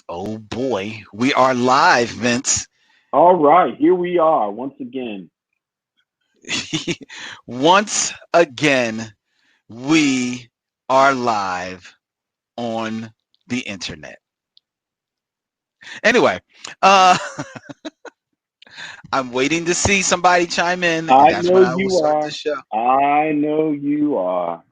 Oh boy, we are live, Vince. All right, here we are once again. Once again, we are live on the internet. Anyway, uh, I'm waiting to see somebody chime in, and I that's know when I will you start the are. show. I know you are.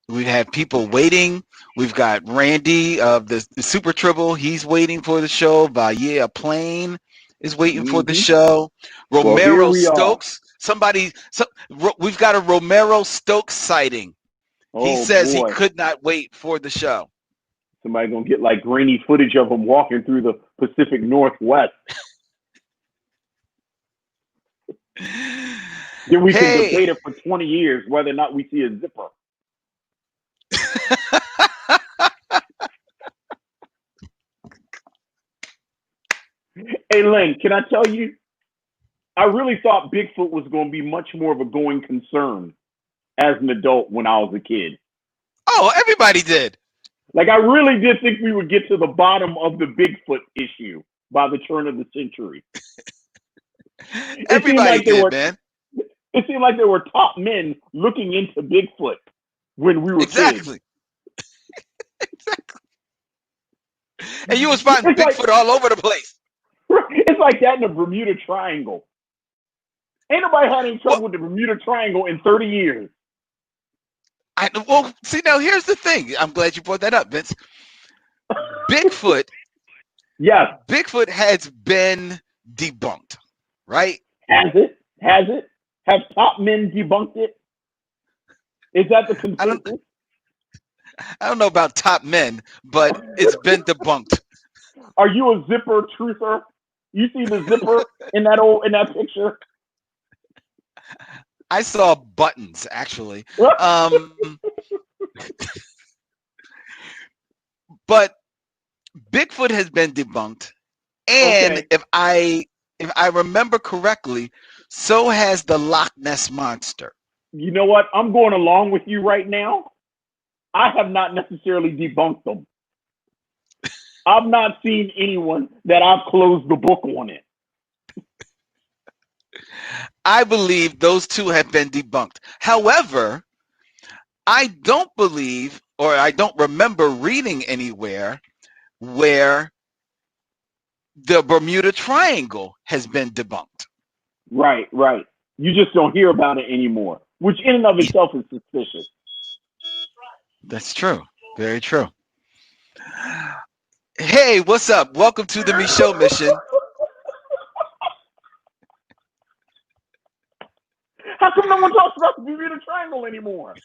We have people waiting. We've got Randy of the Super Triple. He's waiting for the show. Valle Plane is waiting for the hmm show. Well, here Romero we are. Stokes. We've got a Romero Stokes sighting. He Oh says he boy, could not wait for the show. somebody gonna get like grainy footage of him walking through the Pacific Northwest. Then we can Hey, debate it for 20 years whether or not we see a zipper. Hey, Len, can I tell you? I really thought Bigfoot was going to be much more of a going concern as an adult when I was a kid. oh, everybody did. Like, I really did think we would get to the bottom of the Bigfoot issue by the turn of the century. It seemed Everybody like there did, were man. it seemed like there were top men looking into Bigfoot when we were kids. Exactly. And you was finding It's like Bigfoot all over the place. it's like that in the Bermuda Triangle. Ain't nobody had any Well, trouble with the Bermuda Triangle in 30 years. see, now here's the thing. I'm glad you brought that up, Vince. Bigfoot Yes, Bigfoot has been debunked, right? has it? Has it? Have top men debunked it? Is that the I don't consensus? I don't know about top men, but it's been debunked. Are you a zipper truther? You see the zipper in that picture? I saw buttons actually. But Bigfoot has been debunked, and Okay. if I remember correctly, so has the Loch Ness monster. You know what? I'm going along with you right now. I have not necessarily debunked them. I've not seen anyone that I've closed the book on it. I believe those two have been debunked. However, I don't believe or I don't remember reading anywhere where the Bermuda Triangle has been debunked. Right, right. You just don't hear about it anymore, which in and of itself is suspicious. That's true. Very true. Hey, what's up? Welcome to the Micheaux mission. How come no one talks about the Bermuda Triangle anymore?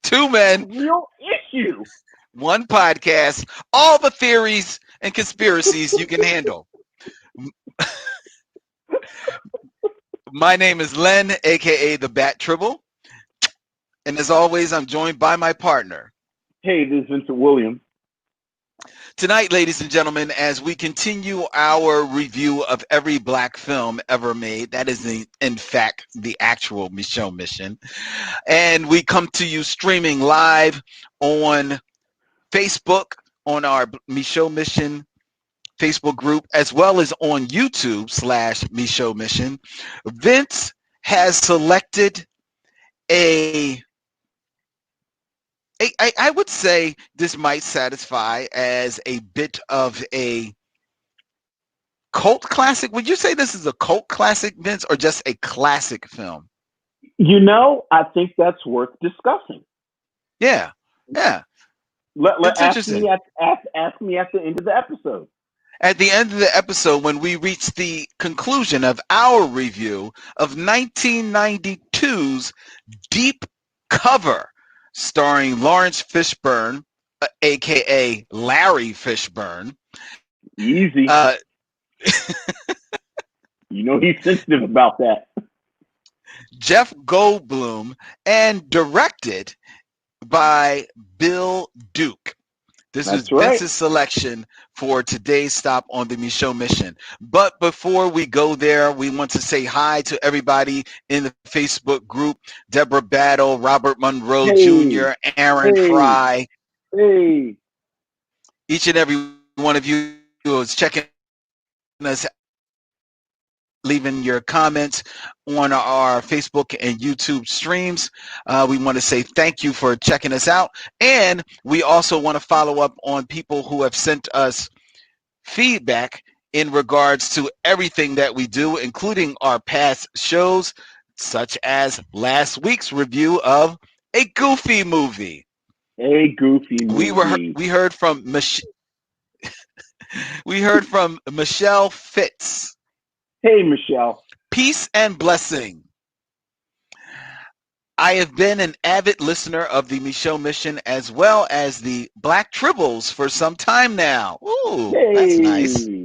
Two It's a men, real issue. one podcast, all the theories and conspiracies you can handle. My name is Len, aka the Bat Tribble, and as always, I'm joined by my partner. Hey, this is Vincent Williams. Tonight, ladies and gentlemen, as we continue our review of every black film ever made, that is in fact the actual Micheaux mission, and we come to you streaming live on Facebook on our Micheaux mission Facebook group, as well as on YouTube/Micheaux mission. Vince has selected a I would say this might satisfy as a bit of a cult classic. Would you say this is a cult classic, Vince, or just a classic film? You know, I think that's worth discussing. Yeah, yeah, Let it's ask me interesting. ask me at the end of the episode. At the end of the episode, when we reach the conclusion of our review of 1992's Deep Cover, starring Laurence Fishburne, aka Larry Fishburne, Easy. uh, You know he's sensitive about that. Jeff Goldblum, and directed by Bill Duke. This was That's right. Vince's selection for today's stop on the Micheaux mission. But before we go there, we want to say hi to everybody in the Facebook group: Deborah Battle, Robert Monroe Hey, Jr., Aaron hey, Fry, hey. each and every one of you who is checking us, leaving your comments on our Facebook and YouTube streams. We want to say thank you for checking us out. And we also want to follow up on people who have sent us feedback in regards to everything that we do, including our past shows, such as last week's review of a Goofy movie. A Goofy movie. We heard from Michelle Fitz. Hey, Michelle. Peace and blessing. I have been an avid listener of the Micheaux Mission as well as the Black Tribbles for some time now. Ooh, that's nice. Hey.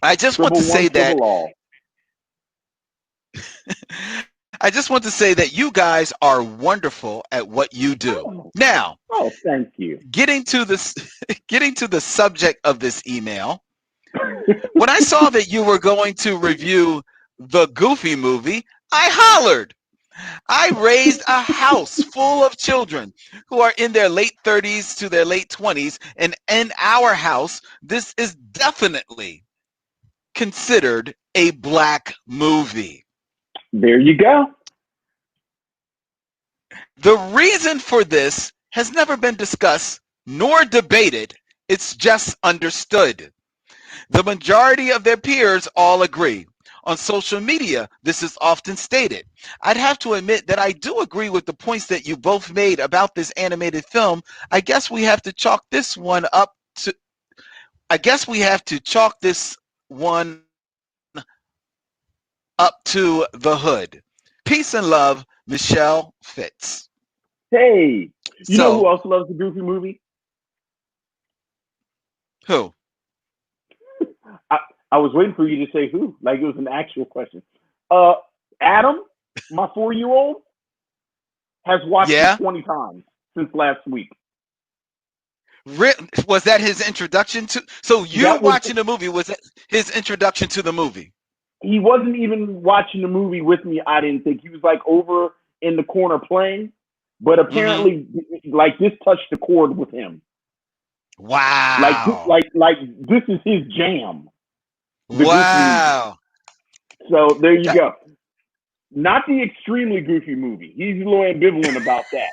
I just want Triple to one, say that triple all. I just want to say that you guys are wonderful at what you do. Now, thank you. getting to the subject of this email, when I saw that you were going to review the Goofy movie, I hollered. I raised a house full of children who are in their late 30s to their late 20s, and in our house, this is definitely considered a Black movie. There you go. The reason for this has never been discussed nor debated. It's just understood. The majority of their peers all agree. On social media, this is often stated. I'd have to admit that I do agree with the points that you both made about this animated film. I guess we have to chalk this one up to the hood. Peace and love, Michelle Fitz. Hey, you know who else loves the Goofy movie? Who? I was waiting for you to say who, like it was an actual question. Adam, my 4-year-old, has watched it 20 times since last week. Was that his introduction to? So you watching the movie was his introduction to the movie? He wasn't even watching the movie with me. I didn't think he was like over in the corner playing, but apparently, like this touched the chord with him. Wow! Like this is his jam. Wow! So there you go. Not the extremely Goofy movie. He's a little ambivalent about that.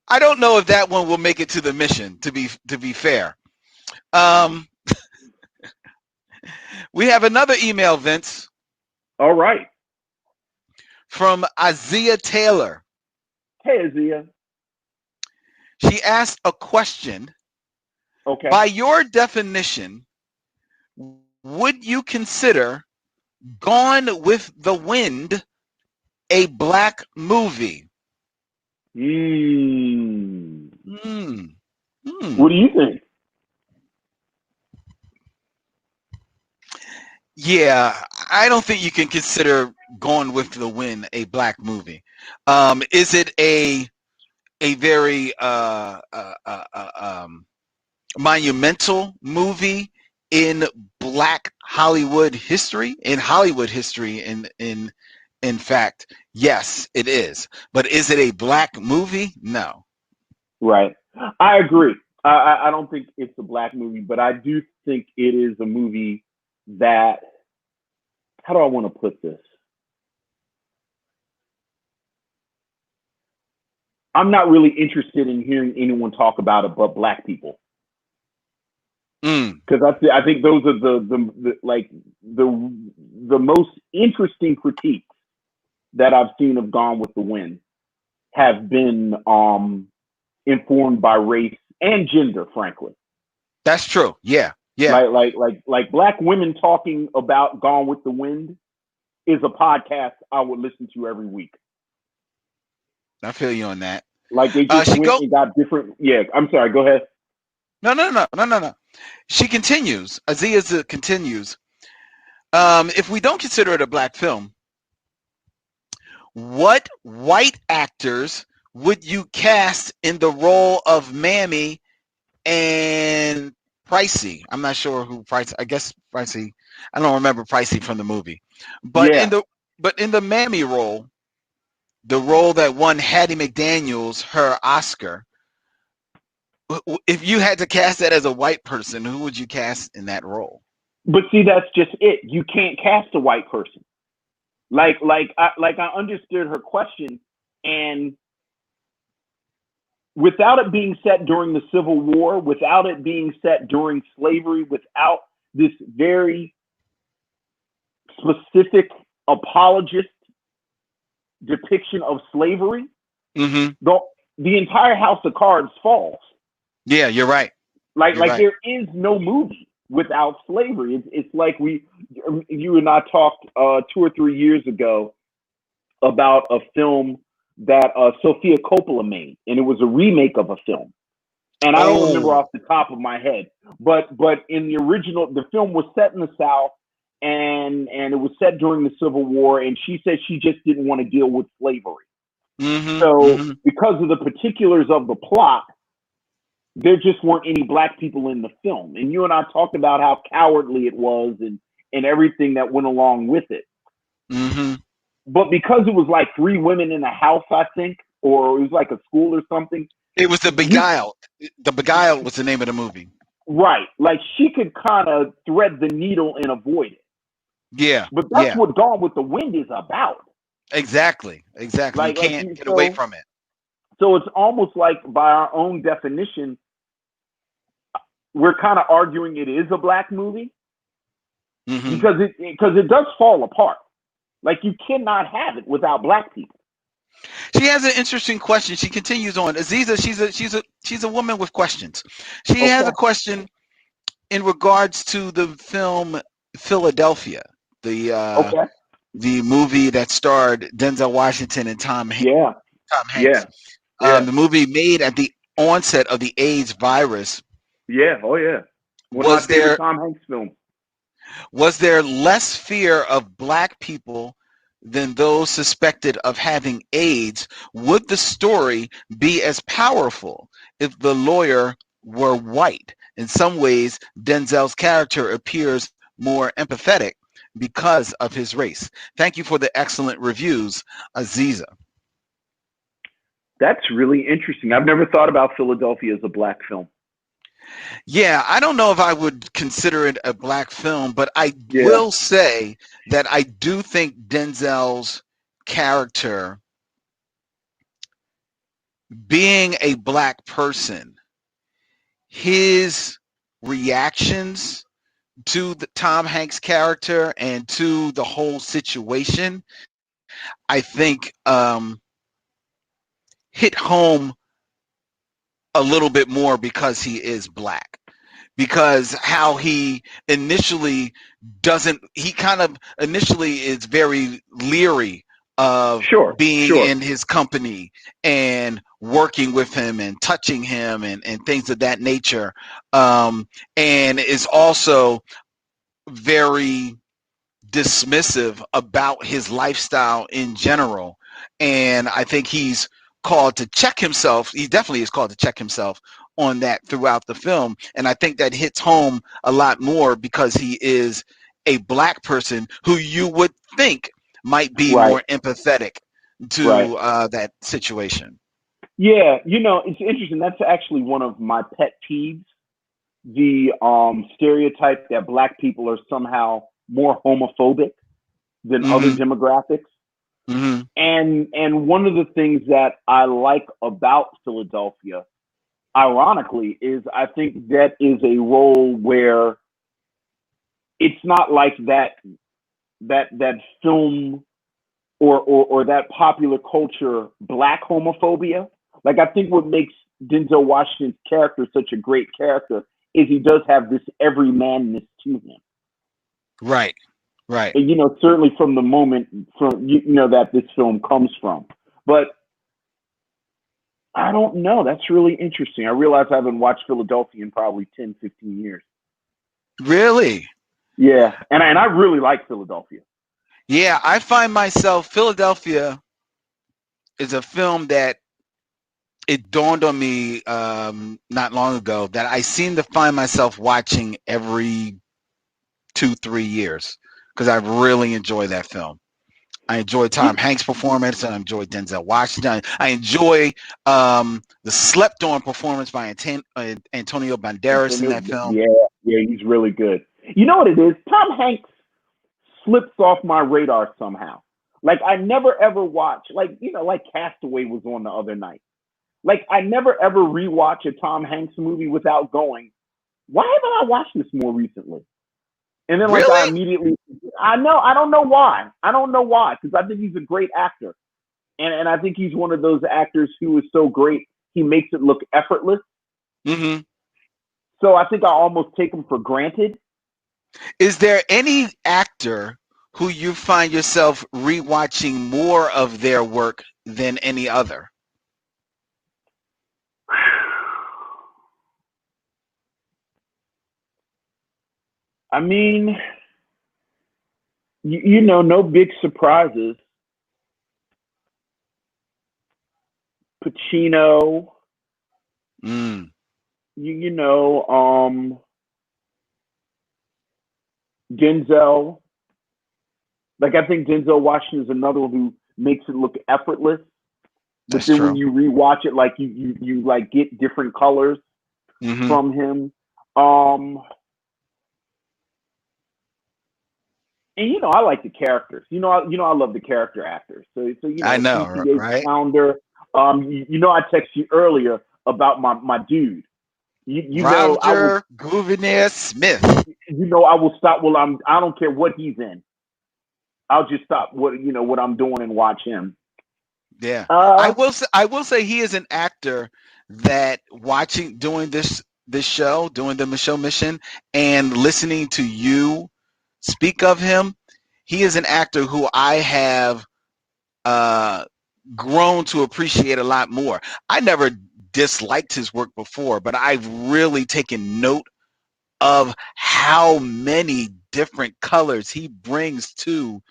I don't know if that one will make it to the mission. To be fair, we have another email, Vince. All right. From Azia Taylor. Hey, Azia. She asked a question. Okay. By your definition, would you consider Gone with the Wind a Black movie? What do you think? Yeah, I don't think you can consider Gone with the Wind a Black movie. Is it a very monumental movie in Black Hollywood history? In fact, yes, it is. But is it a Black movie? No. Right. I agree. I don't think it's a Black movie, but I do think it is a movie that, how do I want to put this? I'm not really interested in hearing anyone talk about it but Black people. Because I think those are the most interesting critiques that I've seen of Gone with the Wind have been informed by race and gender, frankly. That's true. Yeah. Like Black women talking about Gone with the Wind is a podcast I would listen to every week. I feel you on that. Like they just and got different. Yeah, I'm sorry. Go ahead. No. She continues. Azia continues. If we don't consider it a Black film, what white actors would you cast in the role of Mammy and Pricey? I'm not sure who Pricey. I guess Pricey. I don't remember Pricey from the movie, but in the Mammy role, the role that won Hattie McDaniels her Oscar. If you had to cast that as a white person, who would you cast in that role? But see, that's just it. You can't cast a white person. I understood her question, and without it being set during the Civil War, without it being set during slavery, without this very specific apologist depiction of slavery, Mm-hmm. the entire House of Cards falls. Yeah, you're right. You're right. There is no movie without slavery. It's like you and I talked 2 or 3 years ago about a film that Sofia Coppola made, and it was a remake of a film. And I don't remember Oh. off the top of my head, but in the original, the film was set in the South, and it was set during the Civil War. And she said she just didn't want to deal with slavery. Mm-hmm. So Mm-hmm. because of the particulars of the plot, there just weren't any black people in the film. And you and I talked about how cowardly it was, and everything that went along with it. Mm-hmm. But because it was like 3 women in a house, I think, or it was like a school or something. It was The Beguiled. The Beguiled was the name of the movie. Right. Like she could kind of thread the needle and avoid it. Yeah. But that's Yeah. what Gone with the Wind is about. Exactly. Exactly. You can't get away from it. So it's almost like, by our own definition, we're kind of arguing it is a black movie, Mm-hmm. because it does fall apart. Like, you cannot have it without black people. She has an interesting question. She continues on. Aziza, she's a woman with questions. She has a question in regards to the film Philadelphia, Okay. the movie that starred Denzel Washington and Tom Hanks. Yeah. Yeah. The movie made at the onset of the AIDS virus. Yeah. Oh yeah. One Was of my favorite there Tom Hanks films. was there less fear of black people than those suspected of having AIDS? Would the story be as powerful if the lawyer were white? In some ways, Denzel's character appears more empathetic because of his race. Thank you for the excellent reviews, Aziza. That's really interesting. I've never thought about Philadelphia as a black film. Yeah, I don't know if I would consider it a black film, but I Yeah. will say that I do think Denzel's character, being a black person, his reactions to the Tom Hanks character and to the whole situation, I think hit home a little bit more because he is black. Because how he initially is very leery of being in his company and working with him and touching him and things of that nature, and is also very dismissive about his lifestyle in general. And I think he's called to check himself. He definitely is called to check himself on that throughout the film. And I think that hits home a lot more because he is a black person who you would think might be more empathetic to that situation. Yeah, it's interesting. That's actually one of my pet peeves. The stereotype that black people are somehow more homophobic than other demographics. Mm-hmm. And one of the things that I like about Philadelphia, ironically, is I think that is a role where it's not like that film or that popular culture black homophobia. Like, I think what makes Denzel Washington's character such a great character is he does have this everymanness to him. Right. And, certainly from the moment that this film comes from. But I don't know. That's really interesting. I realize I haven't watched Philadelphia in probably 10, 15 years. Really? Yeah. And I really like Philadelphia. Yeah, I find myself, Philadelphia is a film that it dawned on me not long ago that I seem to find myself watching every 2-3 years because I really enjoy that film. I enjoy Tom Hanks' performance. I enjoy Denzel Washington. I enjoy the slept-on performance by Antonio Banderas in that film. Yeah, he's really good. You know what it is? Tom Hanks slips off my radar somehow. Like I never ever watch, like Castaway was on the other night. Like I never ever rewatch a Tom Hanks movie without going, why haven't I watched this more recently? And then like I Really? immediately, I don't know why. Because I think he's a great actor. And I think he's one of those actors who is so great, he makes it look effortless. Mm-hmm. So I think I almost take him for granted. Is there any actor who you find yourself rewatching more of their work than any other? I mean, no big surprises. Pacino, Mm, Denzel. Like I think Denzel Washington is another one who makes it look effortless. But that's then when true. you rewatch it, like you like get different colors Mm-hmm. from him. And I like the characters. I love the character actors. So I know, CCH right? Pounder. I texted you earlier about my dude. I will. Roger Gouverneur Smith. I will stop. Well, I don't care what he's in. I'll just stop what I'm doing and watch him. Yeah, Uh, I will say he is an actor that doing this show, doing the Micheaux mission, and listening to you speak of him. He is an actor who I have grown to appreciate a lot more. I never disliked his work before, but I've really taken note of how many different colors he brings to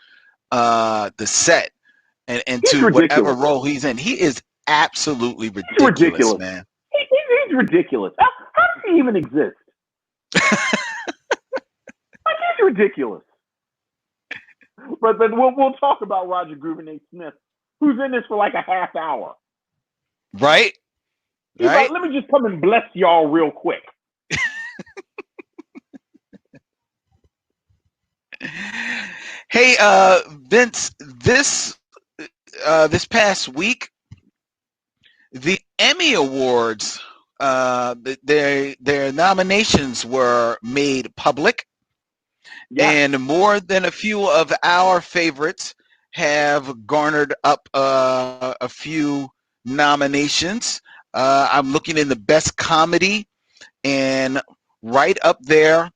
the set and he's to whatever ridiculous. role he's in. He is absolutely He's ridiculous, ridiculous. man. He's ridiculous. How does he even exist? Like he's ridiculous. But then we'll talk about Roger Gouverneur Smith, who's in this for like a half hour. Right? He's Right? like, let me just come and bless y'all real quick. Hey, Vince, this past week, the Emmy Awards, their nominations were made public, Yes. and more than a few of our favorites have garnered up a few nominations. I'm looking in the best comedy, and right up there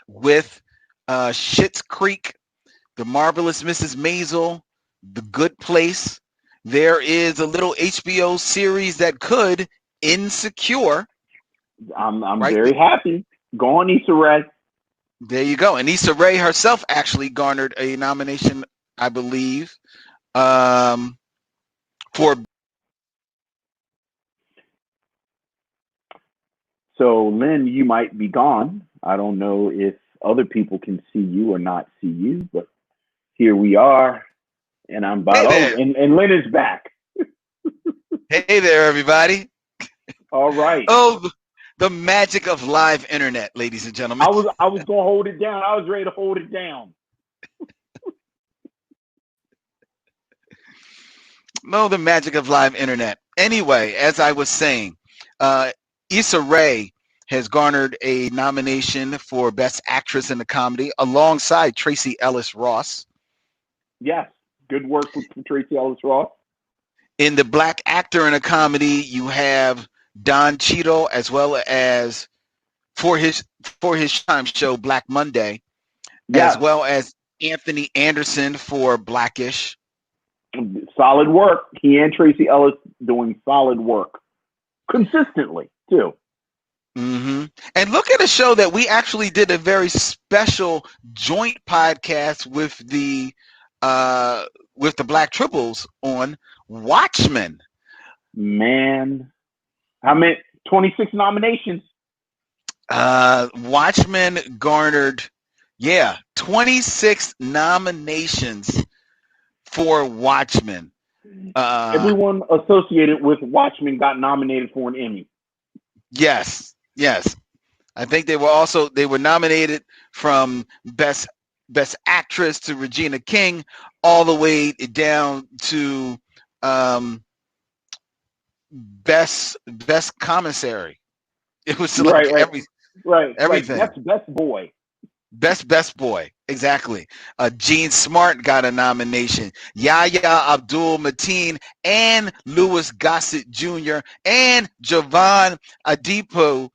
with Schitt's Creek, The Marvelous Mrs. Maisel, The Good Place. There is a little HBO series that could, Insecure. I'm Right very happy. Go on, Issa Rae. there, you go. And Issa Rae herself actually garnered a nomination, I believe, for. So, Lynn, you might be gone. I don't know if other people can see you or not see you, but here we are. And I'm about, Hey there, and Lynn is back. hey there, everybody. All right. Oh, the magic of live internet, ladies and gentlemen. I was gonna hold it down. I was ready to hold it down. No, the magic of live internet. Anyway, as I was saying, Issa Rae has garnered a nomination for Best Actress in a Comedy alongside Tracy Ellis Ross. Yes, good work with Tracy Ellis Ross. In the Black Actor in a Comedy, you have Don Cheadle, as well as for his time show Black Monday, as Yes, well as Anthony Anderson for Blackish. solid work. He and Tracy Ellis doing solid work consistently too. Mm-hmm. And look at a show that we actually did a very special joint podcast with the Black Triples on Watchmen. Man, how many? 26 nominations. Watchmen garnered, 26 nominations for Watchmen. Everyone associated with Watchmen got nominated for an Emmy. Yes, yes. I think they were nominated from best actress to Regina King, all the way down to um, best commissary. It was Right, like right, right. Like everything. best boy. Best boy, exactly. Gene Smart got a nomination. Yahya Abdul Mateen and Louis Gossett Jr. and Javon Adipo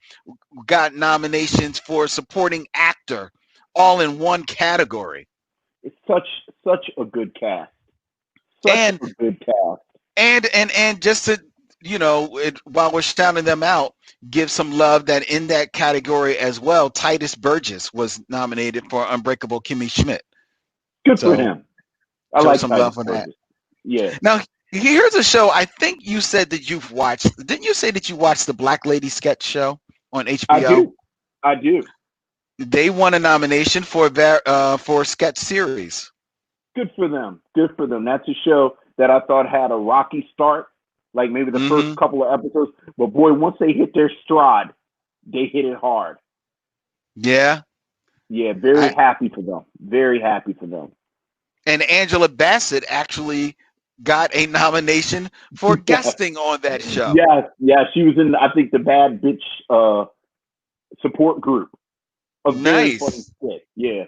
got nominations for supporting actor, all in one category. It's such a good cast. Such And a good cast. and just to while we're shouting them out, give some love that in that category as well. Titus Burgess was nominated for Unbreakable Kimmy Schmidt. Good for So him. I show like some Titus love on that. Burgess. Yeah, Now here's a show I think you said that you've watched. Didn't you say that you watched the Black Lady sketch show on I HBO? do. I do. They won a nomination for sketch series. Good for them. Good for them. That's a show that I thought had a rocky start, like maybe the first Hmm. couple of episodes. But boy, once they hit their stride, they hit it hard. Yeah. Yeah, very I, happy for them. Very happy for them. and Angela Bassett actually got a nomination for guesting on that show. Yes, yeah, she was in I think the Bad Bitch support group. A very funny Nice. skit. Yeah.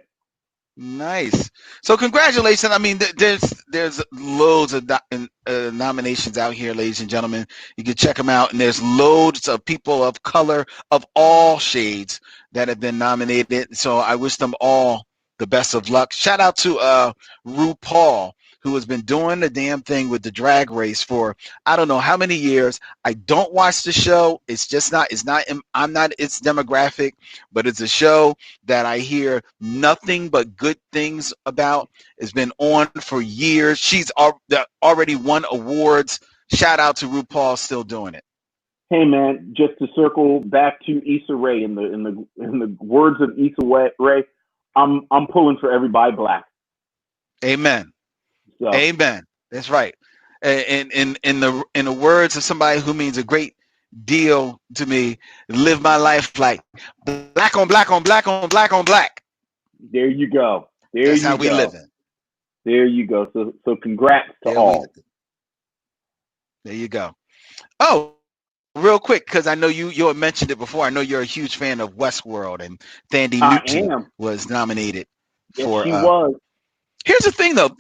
Nice. So congratulations. I mean, there's loads of nominations out here, ladies and gentlemen. You can check them out, and there's loads of people of color of all shades that have been nominated. So I wish them all the best of luck. Shout out to RuPaul, who has been doing the damn thing with the drag race for I don't know how many years. I don't watch the show. It's just not. It's not. I'm not its demographic, but it's a show that I hear nothing but good things about. It's been on for years. She's already won awards. Shout out to RuPaul, still doing it. Hey man, just to circle back to Issa Rae in the words of Issa Rae, I'm pulling for everybody black. Amen. So Amen. That's right. In the words of somebody who means a great deal to me, live my life like black on black on black on black on black. there you go. There That's how you we go. living. There you go. So congrats to There we. all. There you go. Oh, real quick, because I know you had mentioned it before. I know you're a huge fan of Westworld, and Thandie I Newton am. was nominated Yes, for. she was. Here's the thing, though.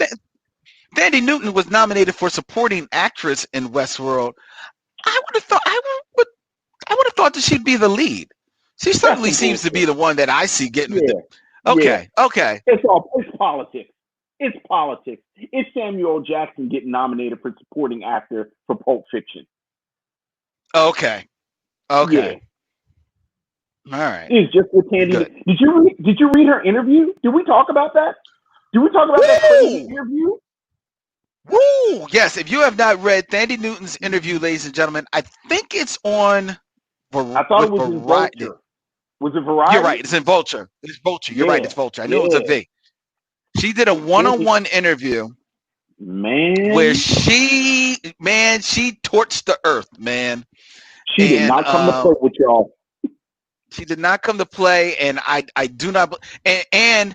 Thandie Newton was nominated for supporting actress in Westworld. I would have thought I would have thought that she'd be the lead. She That's certainly some seems to be bullshit. the one that I see getting the. Yeah. Yeah. Okay, okay, It's politics. It's politics. It's Samuel L. Jackson getting nominated for supporting actor for Pulp Fiction. okay, Yeah. okay. All right. It's just with Tandy. Good. Did you read her interview? Did we talk about that? Did we talk about that crazy Woo! interview? Woo! Yes, if you have not read Thandie Newton's interview, ladies and gentlemen, I think it's on I thought it with was in Variety. Vulture. Was it You're Variety? right. It's in Vulture. It's Vulture. You're right. Yeah. It's Vulture. I knew it was a Yeah. V. She did a Tandy, one-on-one interview where man, she torched the earth, man. she did And not come to play with y'all. she did not come to play, and I do not, and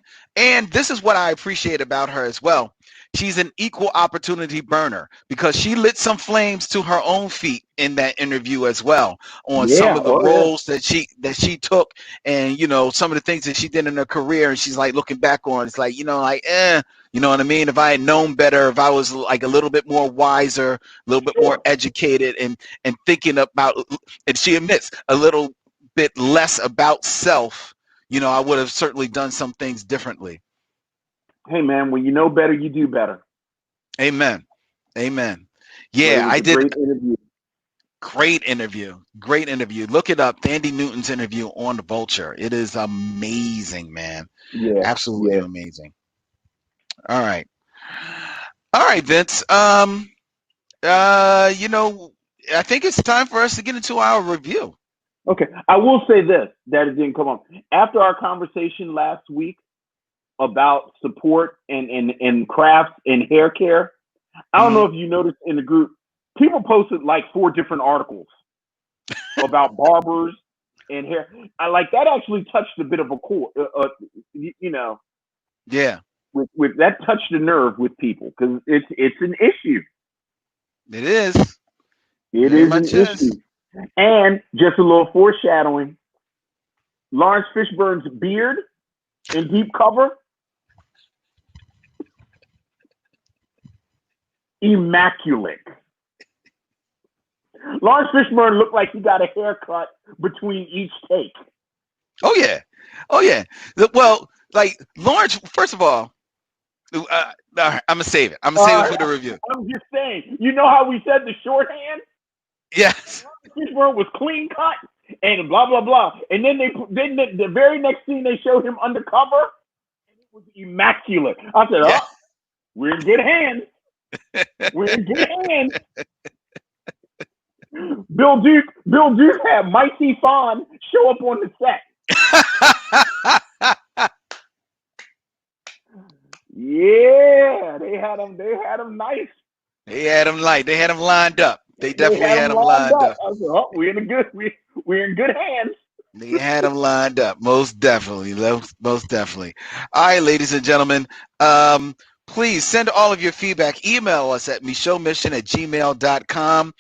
this is what I appreciate about her as well. She's an equal opportunity burner because she lit some flames to her own feet in that interview as well on some Yeah. of the Oh yeah. roles that she took, and some of the things that she did in her career, and she's like looking back on, it's like you know what I mean? If I had known better, if I was like a little bit more wiser, a little bit more Sure. educated, and thinking about, and she admits a little bit less about self, I would have certainly done some things differently. Hey man, when you know better, you do better. Amen. Amen. But it Yeah, was I a did. great interview. Great interview. Great interview. Look it up. Thandie Newton's interview on the Vulture. It is amazing, man. Yeah. Absolutely Yeah. amazing. All right. All right, Vince. I think it's time for us to get into our review. Okay. I will say this that it didn't come on after our conversation last week. about support and crafts and hair care. I don't Mhm. know if you noticed in the group, people posted like 4 different articles about barbers and hair. I like that actually touched a bit of a chord, you know, Yeah, with that touched a nerve with people because it's an issue. it is. It Very is an much is. issue. And just a little foreshadowing, Lawrence Fishburne's beard in Deep Cover, immaculate. Lawrence Fishburne looked like he got a haircut between each take. Oh yeah, oh yeah. Well, like Lawrence. First of all, I'm gonna save it. I'm gonna save it for the review. I'm just saying, you know how we said the shorthand? Yes. Fishburne was clean cut and blah blah blah. And then the very next scene they showed him undercover, and it was immaculate. I said, Yeah. oh, we're in good hands. We're in good hands. Bill Duke had Mikey Fawn show up on the set. Yeah, they had him nice. They had him They had him lined up. They They definitely had him had him lined lined up. up. I said, oh, we're in good hands. They had him lined up. Most definitely. Most definitely. All right, ladies and gentlemen. Please send all of your feedback. Email us at micheauxmission@gmail.com.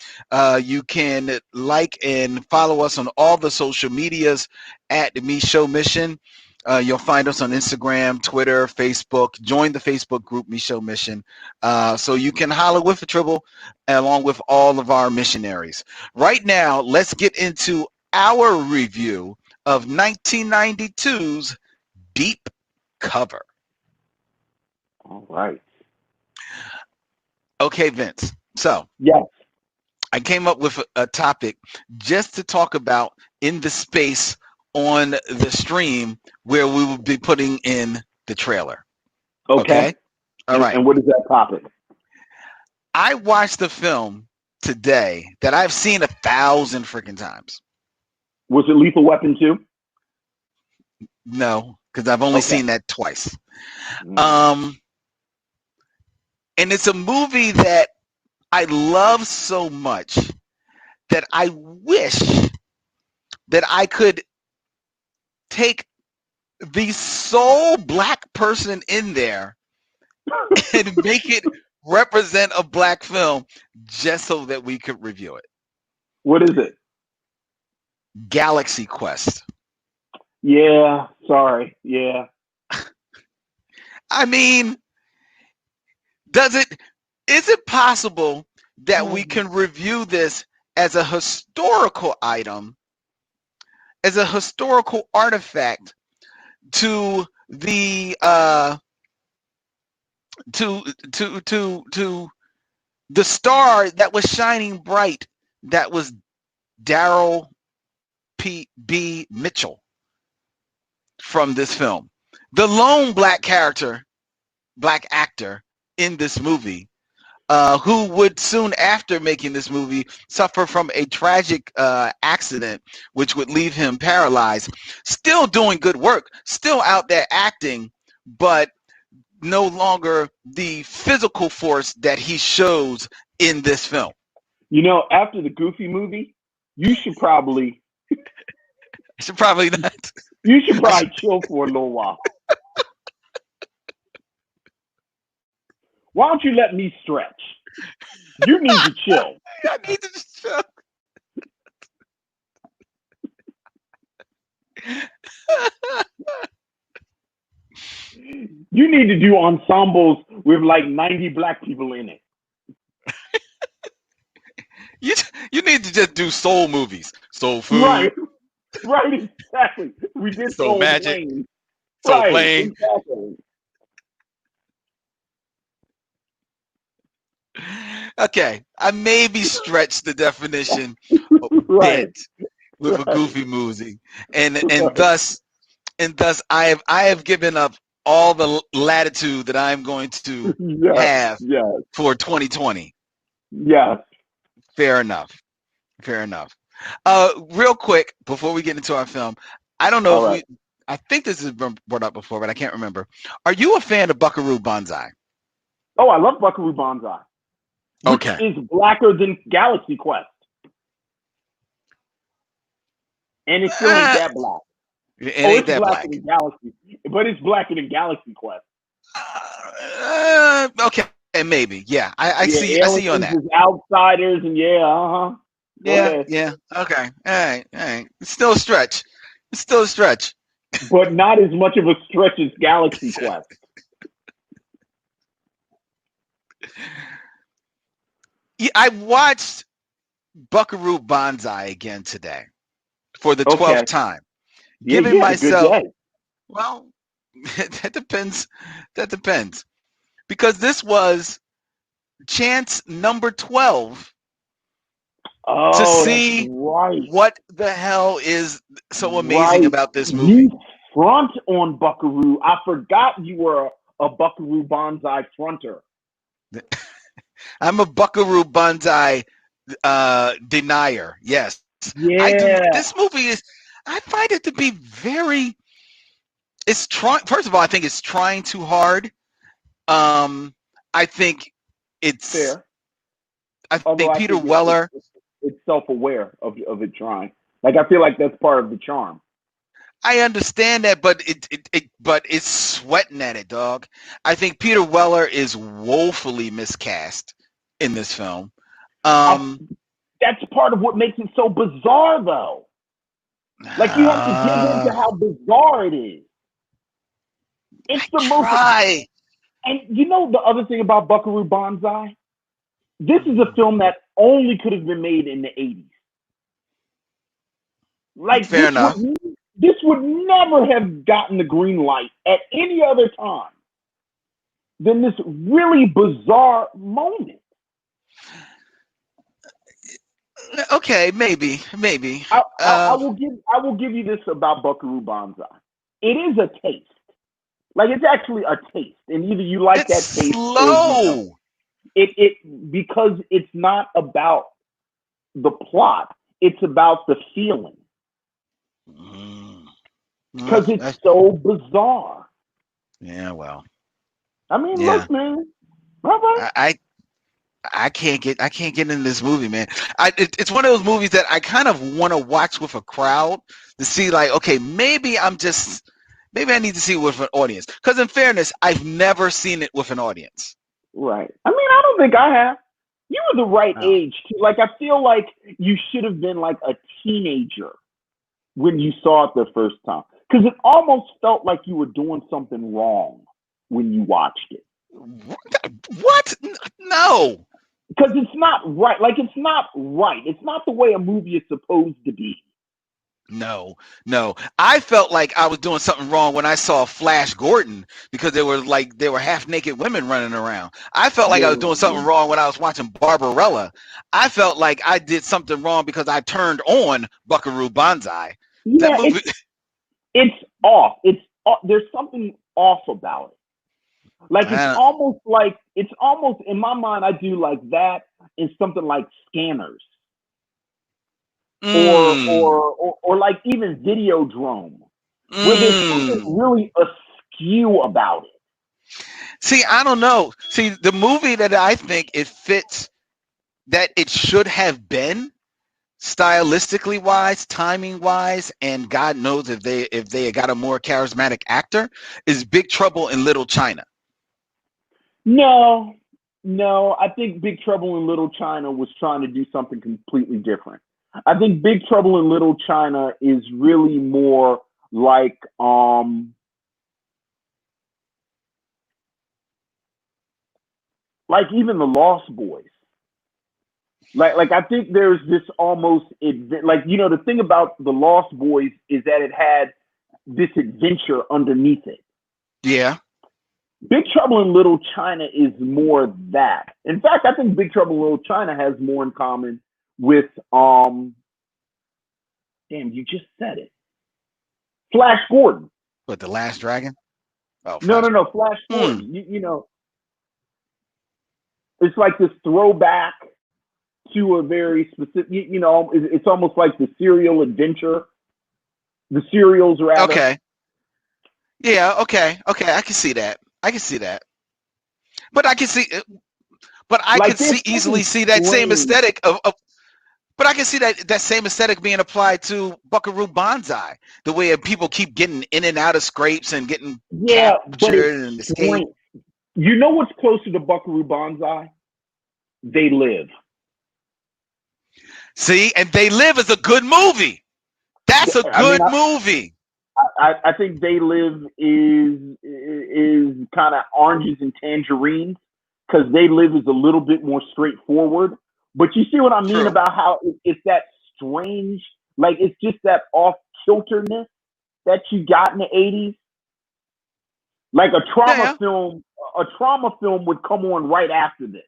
You can like and follow us on all the social medias at Micheaux Mission. You'll find us on Instagram, Twitter, Facebook. Join the Facebook group Micheaux Mission, so you can holler with a tribble along with all of our missionaries. Right now, let's get into our review of 1992's Deep Cover. All right. Okay, Vince. So Yes. I came up with a topic just to talk about in the space on the stream where we will be putting in the trailer. Okay. Okay? All right. And what is that topic? I watched the film today that I've seen 1,000 freaking times. Was it Lethal Weapon 2? No, because I've only Okay. seen that twice. And it's a movie that I love so much that I wish that I could take the sole black person in there and make it represent a black film just so that we could review it. What is it? Galaxy Quest. Yeah. Sorry. Yeah. I mean, is it possible that we can review this as a historical item, as a historical artifact to the to the star that was shining bright, that was Daryl B. Mitchell from this film, the lone black actor in this movie, who would soon after making this movie suffer from a tragic accident, which would leave him paralyzed, still doing good work, still out there acting, but no longer the physical force that he shows in this film. You know, after the Goofy movie, you should probably I should probably not. chill for a little while. Why don't you let me stretch? You need to chill. I need to chill. You need to do ensembles with like 90 black people in it. You need to just do soul movies. Soul Food. Right, exactly. We did Soul Magic. Plane. Soul Right, Plane. exactly. Okay, I maybe stretched the definition a Right. bit with a Goofy movie, and thus I have given up all the latitude that I'm going to have for 2020. Yes. Fair enough. Real quick before we get into our film, I don't know I think this has been brought up before, but I can't remember. Are you a fan of Buckaroo Banzai? Oh, I love Buckaroo Banzai, which Okay. is blacker than Galaxy Quest, and it still ain't Uh, that black. it Oh, ain't it's that blacker black. than Galaxy, but it's blacker than Galaxy Quest. Okay, maybe. Yeah, I Yeah, see. I see you on aliens that. is outsiders, and yeah, Go Yeah, ahead. yeah. Okay. All right. All right. It's still a stretch. It's still a stretch. But not as much of a stretch as Galaxy Quest. Yeah, I watched Buckaroo Banzai again today for the Okay. 12th time, Yeah, giving you had a good myself, day. well, that depends. That depends. Because this was chance number 12 to Oh, that's see right. what the hell is so amazing Right. about this movie. You front on Buckaroo. I forgot you were a Buckaroo Banzai fronter. I'm a Buckaroo Banzai denier. Yes, I do. Yeah. This movie is, I find it to be very, it's trying, first of all, I think it's trying too hard. I think it's, Fair. I Although think I Peter think Weller, it's self-aware of it trying. Like I feel like that's part of the charm. I understand that, but but it's sweating at it, dog. I think Peter Weller is woefully miscast in this film. I, Um, that's part of what makes it so bizarre, though. Like you have to give into uh, how bizarre it is. It's I the most. try. And you know the other thing about Buckaroo Banzai? This is a film that only could have been made in the 80s. Like Fair enough. this would never have gotten the green light at any other time than this really bizarre moment. Okay, maybe. I will give you this about Buckaroo Banzai. It is a taste. Like it's actually a taste, and either you like It's that taste or you don't. slow. It because it's not about the plot; it's about the feeling. Mm, Because it's that's, so bizarre. yeah, well, I mean, yeah. look, man. All right. I I can't get into this movie, man. It's one of those movies that I kind of want to watch with a crowd to see, like, okay, maybe I need to see it with an audience. Because in fairness, I've never seen it with an audience. Right. I mean, I don't think I have. You were the right No. age too. Like, I feel like you should have been like a teenager when you saw it the first time, because it almost felt like you were doing something wrong when you watched it. What? No. Because it's not right. Like, it's not right. It's not the way a movie is supposed to be. No. I felt like I was doing something wrong when I saw Flash Gordon because they were half naked women running around. I felt like I was doing something wrong when I was watching Barbarella. I felt like I did something wrong because I turned on Buckaroo Banzai. That Yeah, movie. it's off. It's there's something off about it. Like it's almost in my mind. I do like that in something like Scanners Mm, or like even Videodrome, where there's something mm. really askew about it. See, I don't know. See, the movie that I think it fits that it should have been stylistically wise, timing wise, and God knows if they got a more charismatic actor, is Big Trouble in Little China. No, no, I think Big Trouble in Little China was trying to do something completely different. I think Big Trouble in Little China is really more like even the Lost Boys. Like I think there's this almost like the thing about the Lost Boys is that it had this adventure underneath it. Yeah. Big Trouble in Little China is more that. In fact, I think Big Trouble in Little China has more in common with damn, you just said it. Flash Gordon. But The Last Dragon? Oh, No, Flash no, no, Gordon. Flash Hmm. Gordon. It's like this throwback to a very specific, it's almost like the serial adventure, the serials rather. Okay. Yeah, okay, okay, I can see that. I can see that. But I can see, but I Like could there's see easily something see that same strange. aesthetic of but I can see that same aesthetic being applied to Buckaroo Banzai. The way people keep getting in and out of scrapes and getting Yeah, but it's captured and escape. strange. You know what's closer to Buckaroo Banzai? They Live. See, and They Live is a good movie. That's a I mean, good movie. I think They Live is kind of oranges and tangerines because They Live is a little bit more straightforward. But you see what I mean True. about how it's that strange, like it's just that off kilterness that you got in the '80s. Like Yeah, yeah. a trauma film would come on right after this.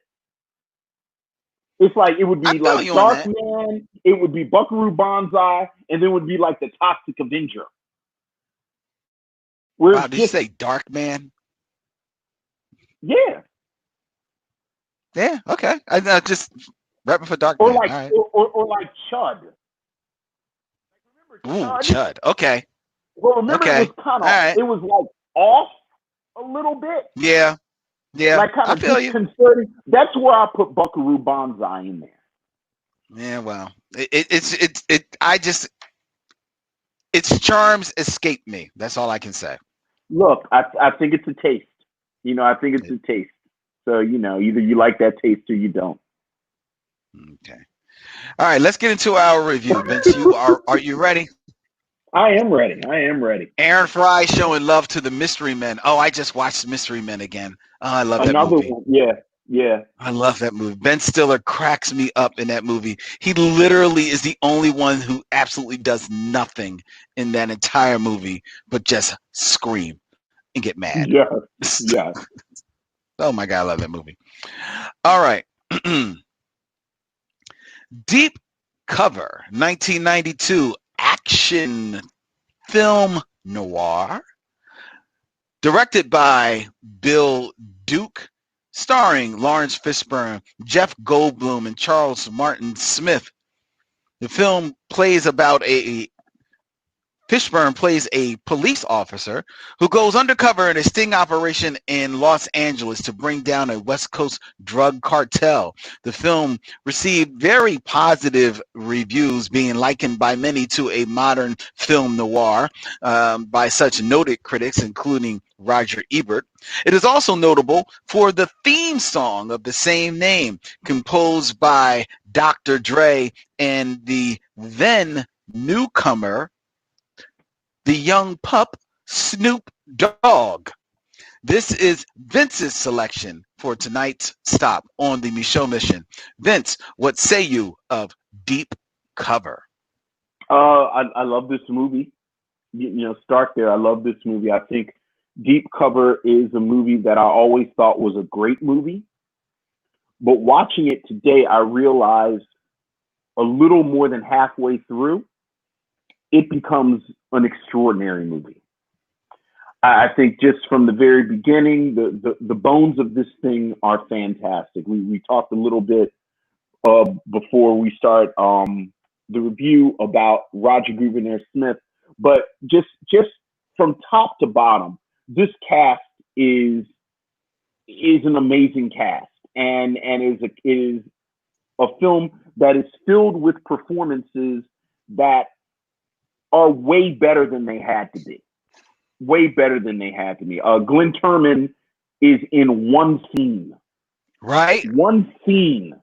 It's like it would I be feel like you on Dark that. Man, it would be Buckaroo Banzai, and then it would be like the Toxic Avenger, where Wow, it's did you just say Dark Man? yeah, Yeah, okay. I just rapping for Dark or Man. like All right. or like Chud. Remember Ooh, Chud? Chud. Okay. Well, remember it was Okay. kind All of right. it was like off a little bit, Yeah. Yeah. like kind I of feel you. disconcerting. That's where I put Buckaroo Banzai in there. Yeah, well. I just its charms escape me. That's all I can say. Look, I think it's a taste. You know, I think it's a taste. So you know, either you like that taste or you don't. Okay. All right, let's get into our review. Vince, are you ready? I am ready. I am ready. Aaron Fry showing love to the Mystery Men. Oh, I just watched Mystery Men again. Oh, I love that Another movie. one. Yeah, yeah. I love that movie. Ben Stiller cracks me up in that movie. He literally is the only one who absolutely does nothing in that entire movie but just scream and get mad. Yeah, yeah. Oh my God, I love that movie. All right. Deep Cover, 1992 action film noir, directed by Bill Duke, starring Laurence Fishburne, Jeff Goldblum, and Charles Martin Smith. The film plays about a Fishburne plays a police officer who goes undercover in a sting operation in Los Angeles to bring down a West Coast drug cartel. The film received very positive reviews, being likened by many to a modern film noir by such noted critics, including Roger Ebert. It is also notable for the theme song of the same name, composed by Dr. Dre and the then newcomer the young pup Snoop Dogg. This is Vince's selection for tonight's stop on the Micheaux mission. Vince, what say you of Deep Cover? I love this movie. You know, start there. I love this movie. I think Deep Cover is a movie that I always thought was a great movie. But watching it today, I realized a little more than halfway through, it becomes an extraordinary movie. I think just from the very beginning, the bones of this thing are fantastic. We talked a little bit before we start the review about Roger Gouverneur Smith, but just from top to bottom, this cast is an amazing cast, and is a film that is filled with performances that are way better than they had to be. Way better than they had to be. Glenn Turman is in Right? one scene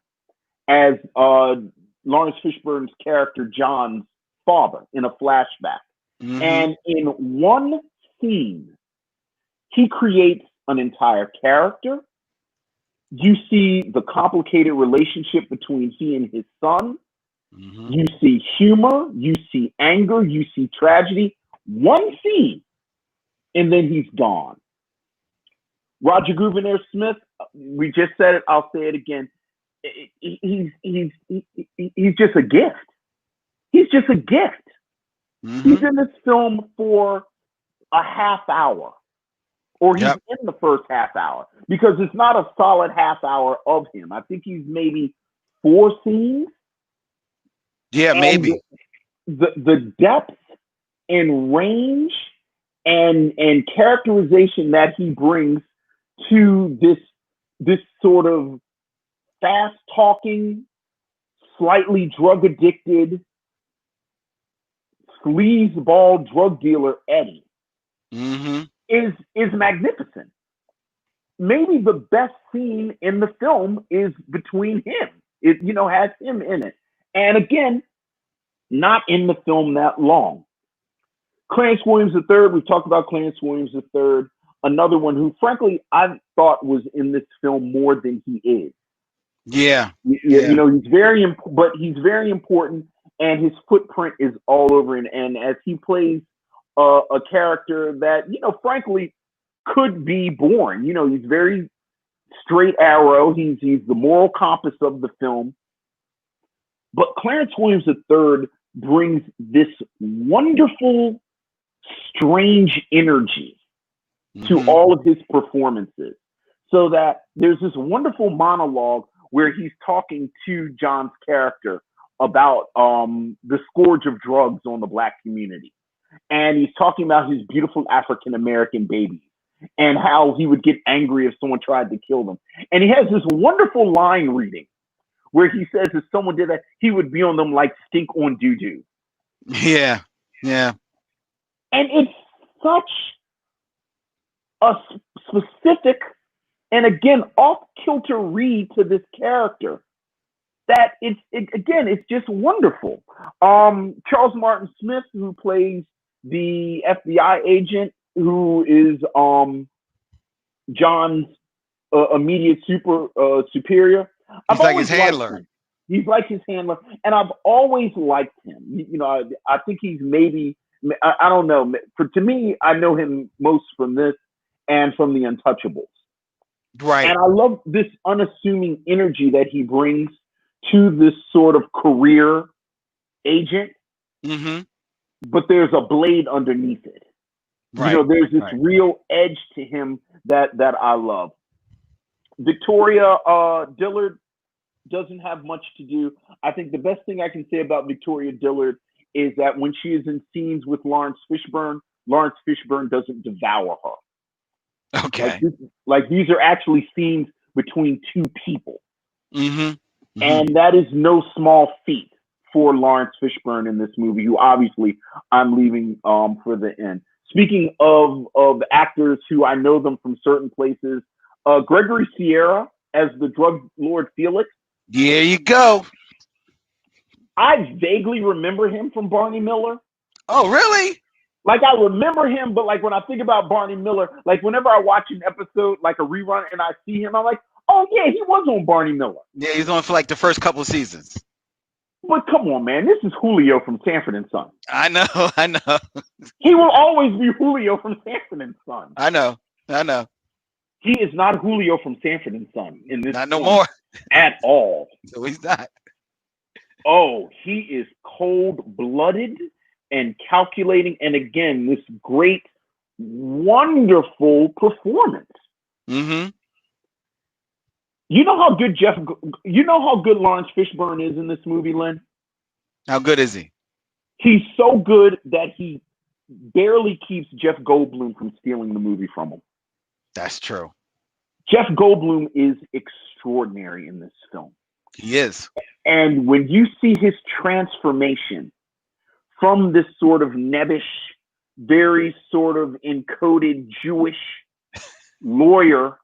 as Laurence Fishburne's character John's father in a flashback. Mm-hmm. And in one scene, he creates an entire character. You see the complicated relationship between he and his son. Mm-hmm. You see humor. You see anger. You see tragedy. One scene, and then he's gone. Roger Gouverneur Smith, we just said it. I'll say it again. He's just a gift. He's just a gift. He's Mm-hmm. in this film for a half hour, or he's Yep. in the first half hour because it's not a solid half hour of him. I think he's maybe four scenes, Yeah, and maybe. the depth and range and characterization that he brings to this sort of fast talking, slightly drug addicted, sleazeball drug dealer Eddie is magnificent. Maybe the best scene in the film is between him. It has him in it, and again, not in the film that long. Clarence Williams III. We've talked about Clarence Williams III. Another one who, frankly, I thought was in this film more than he is. Yeah. He's he's very important, and his footprint is all over. And as he plays a character that, frankly, could be born. He's very straight arrow. He's the moral compass of the film. But Clarence Williams III brings this wonderful, strange energy to all of his performances. So that there's this wonderful monologue where he's talking to John's character about the scourge of drugs on the Black community. And he's talking about his beautiful African-American babies and how he would get angry if someone tried to kill them. And he has this wonderful line reading where he says if someone did that, he would be on them like stink on doo-doo. Yeah. And it's such a specific and, again, off-kilter read to this character that it's just wonderful. Charles Martin Smith, who plays the FBI agent who is John's immediate superior. He's like his handler. He's like his handler, and I've always liked him. I think he's maybe, I don't know. To me, I know him most from this and from The Untouchables. Right. And I love this unassuming energy that he brings to this sort of career agent. But there's a blade underneath it. Right. There's this real edge to him that I love. Victoria Dillard doesn't have much to do. I think the best thing I can say about Victoria Dillard is that when she is in scenes with Laurence Fishburne doesn't devour her. Okay. Like these are actually scenes between two people. And that is no small feat for Laurence Fishburne in this movie, who obviously I'm leaving for the end. Speaking of actors who I know them from certain places, Gregory Sierra as the drug lord Felix. There you go. I vaguely remember him from Barney Miller. Oh, really? Like, I remember him, but like when I think about Barney Miller, like whenever I watch an episode, like a rerun, and I see him, I'm like, oh yeah, he was on Barney Miller. Yeah, he's on for like the first couple of seasons. But come on, man, this is Julio from Sanford and Son. I know. He will always be Julio from Sanford and Son. I know. He is not Julio from Sanford and Son in this. Not no more at all. So he's not. Oh, he is cold-blooded and calculating, and again, this great, wonderful performance. You know how good Laurence Fishburne is in this movie, Lynn? How good is he? He's so good that he barely keeps Jeff Goldblum from stealing the movie from him. That's true. Jeff Goldblum is extraordinary in this film. He is. And when you see his transformation from this sort of nebbish, very sort of encoded Jewish lawyer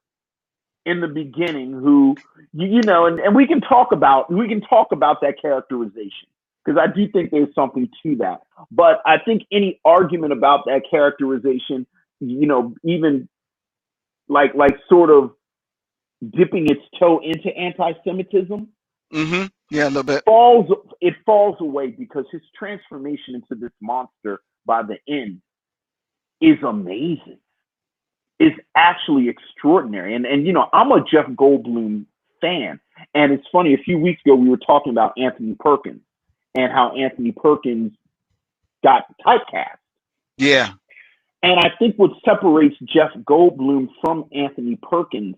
in the beginning, who and we can talk about that characterization, because I do think there's something to that. But I think any argument about that characterization, even like sort of dipping its toe into anti-Semitism, yeah, a little bit, falls away, because his transformation into this monster by the end is amazing. Is actually extraordinary. And I'm a Jeff Goldblum fan. And it's funny, a few weeks ago we were talking about Anthony Perkins and how Anthony Perkins got typecast. Yeah. And I think what separates Jeff Goldblum from Anthony Perkins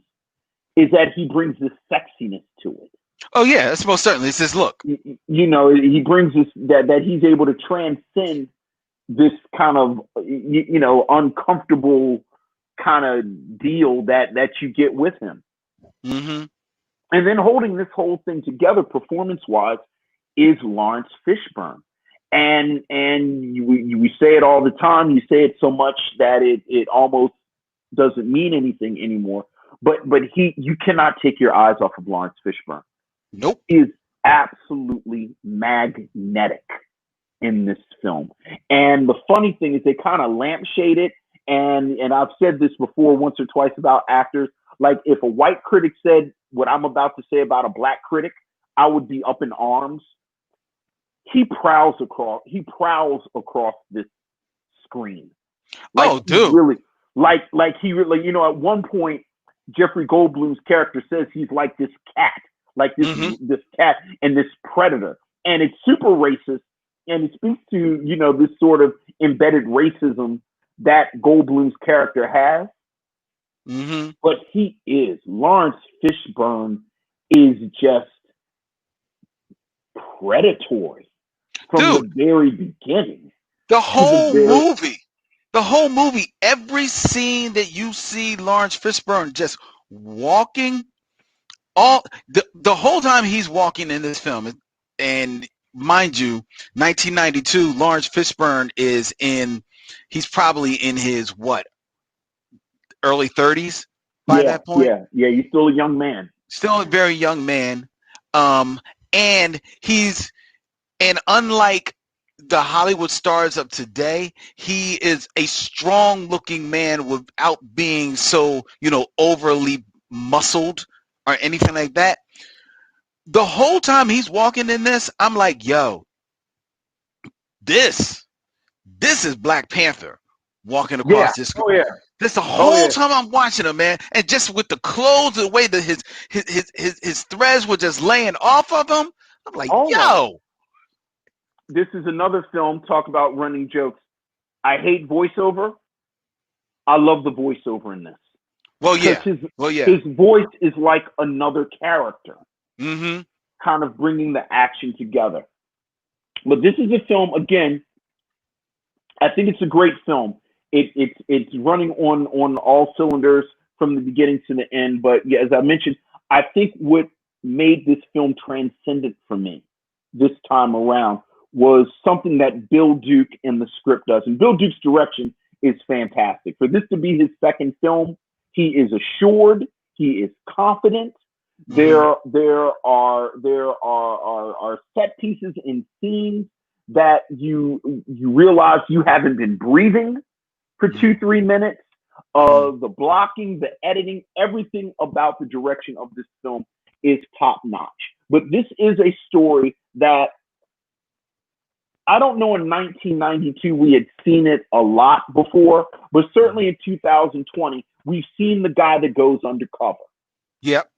is that he brings this sexiness to it. Oh yeah, that's most certainly. It's his look. He brings this, that he's able to transcend this kind of uncomfortable kind of deal that you get with him. Mm-hmm. And then holding this whole thing together performance wise is Laurence Fishburne. And we say it all the time. You say it so much that it almost doesn't mean anything anymore. But you cannot take your eyes off of Laurence Fishburne. Nope. He is absolutely magnetic in this film. And the funny thing is they kind of lampshade it. And I've said this before once or twice about actors. Like if a white critic said what I'm about to say about a black critic, I would be up in arms. He prowls across this screen. Like Oh, dude. really, at one point, Jeffrey Goldblum's character says he's like this cat, like this cat and this predator. And it's super racist. And it speaks to, this sort of embedded racism that Goldblum's character has. Mm-hmm. But Laurence Fishburne is just predatory from the very beginning. The whole movie, every scene that you see Laurence Fishburne just walking, the whole time he's walking in this film, and mind you, 1992, Laurence Fishburne he's probably in his early 30s by that point. Yeah, he's still a young man. Still a very young man. And unlike the Hollywood stars of today, he is a strong looking man without being so, overly muscled or anything like that. The whole time he's walking in this, I'm like, yo, this is Black Panther walking across this screen. Oh, yeah. This the whole time I'm watching him, man. And just with the clothes, the way that his threads were just laying off of him, I'm like, yo. This is another film, talk about running jokes. I hate voiceover. I love the voiceover in this. Well, yeah. His voice is like another character. Mm-hmm. Kind of bringing the action together. But this is a film, again, I think it's a great film. It's running on all cylinders from the beginning to the end. But yeah, as I mentioned, I think what made this film transcendent for me this time around was something that Bill Duke in the script does. And Bill Duke's direction is fantastic. For this to be his second film, he is assured, he is confident. Mm-hmm. There are set pieces and scenes that you realize you haven't been breathing for 2-3 minutes. The blocking, the editing, everything about the direction of this film is top notch. But this is a story that I don't know in 1992 we had seen it a lot before, but certainly in 2020 we've seen the guy that goes undercover. Yep.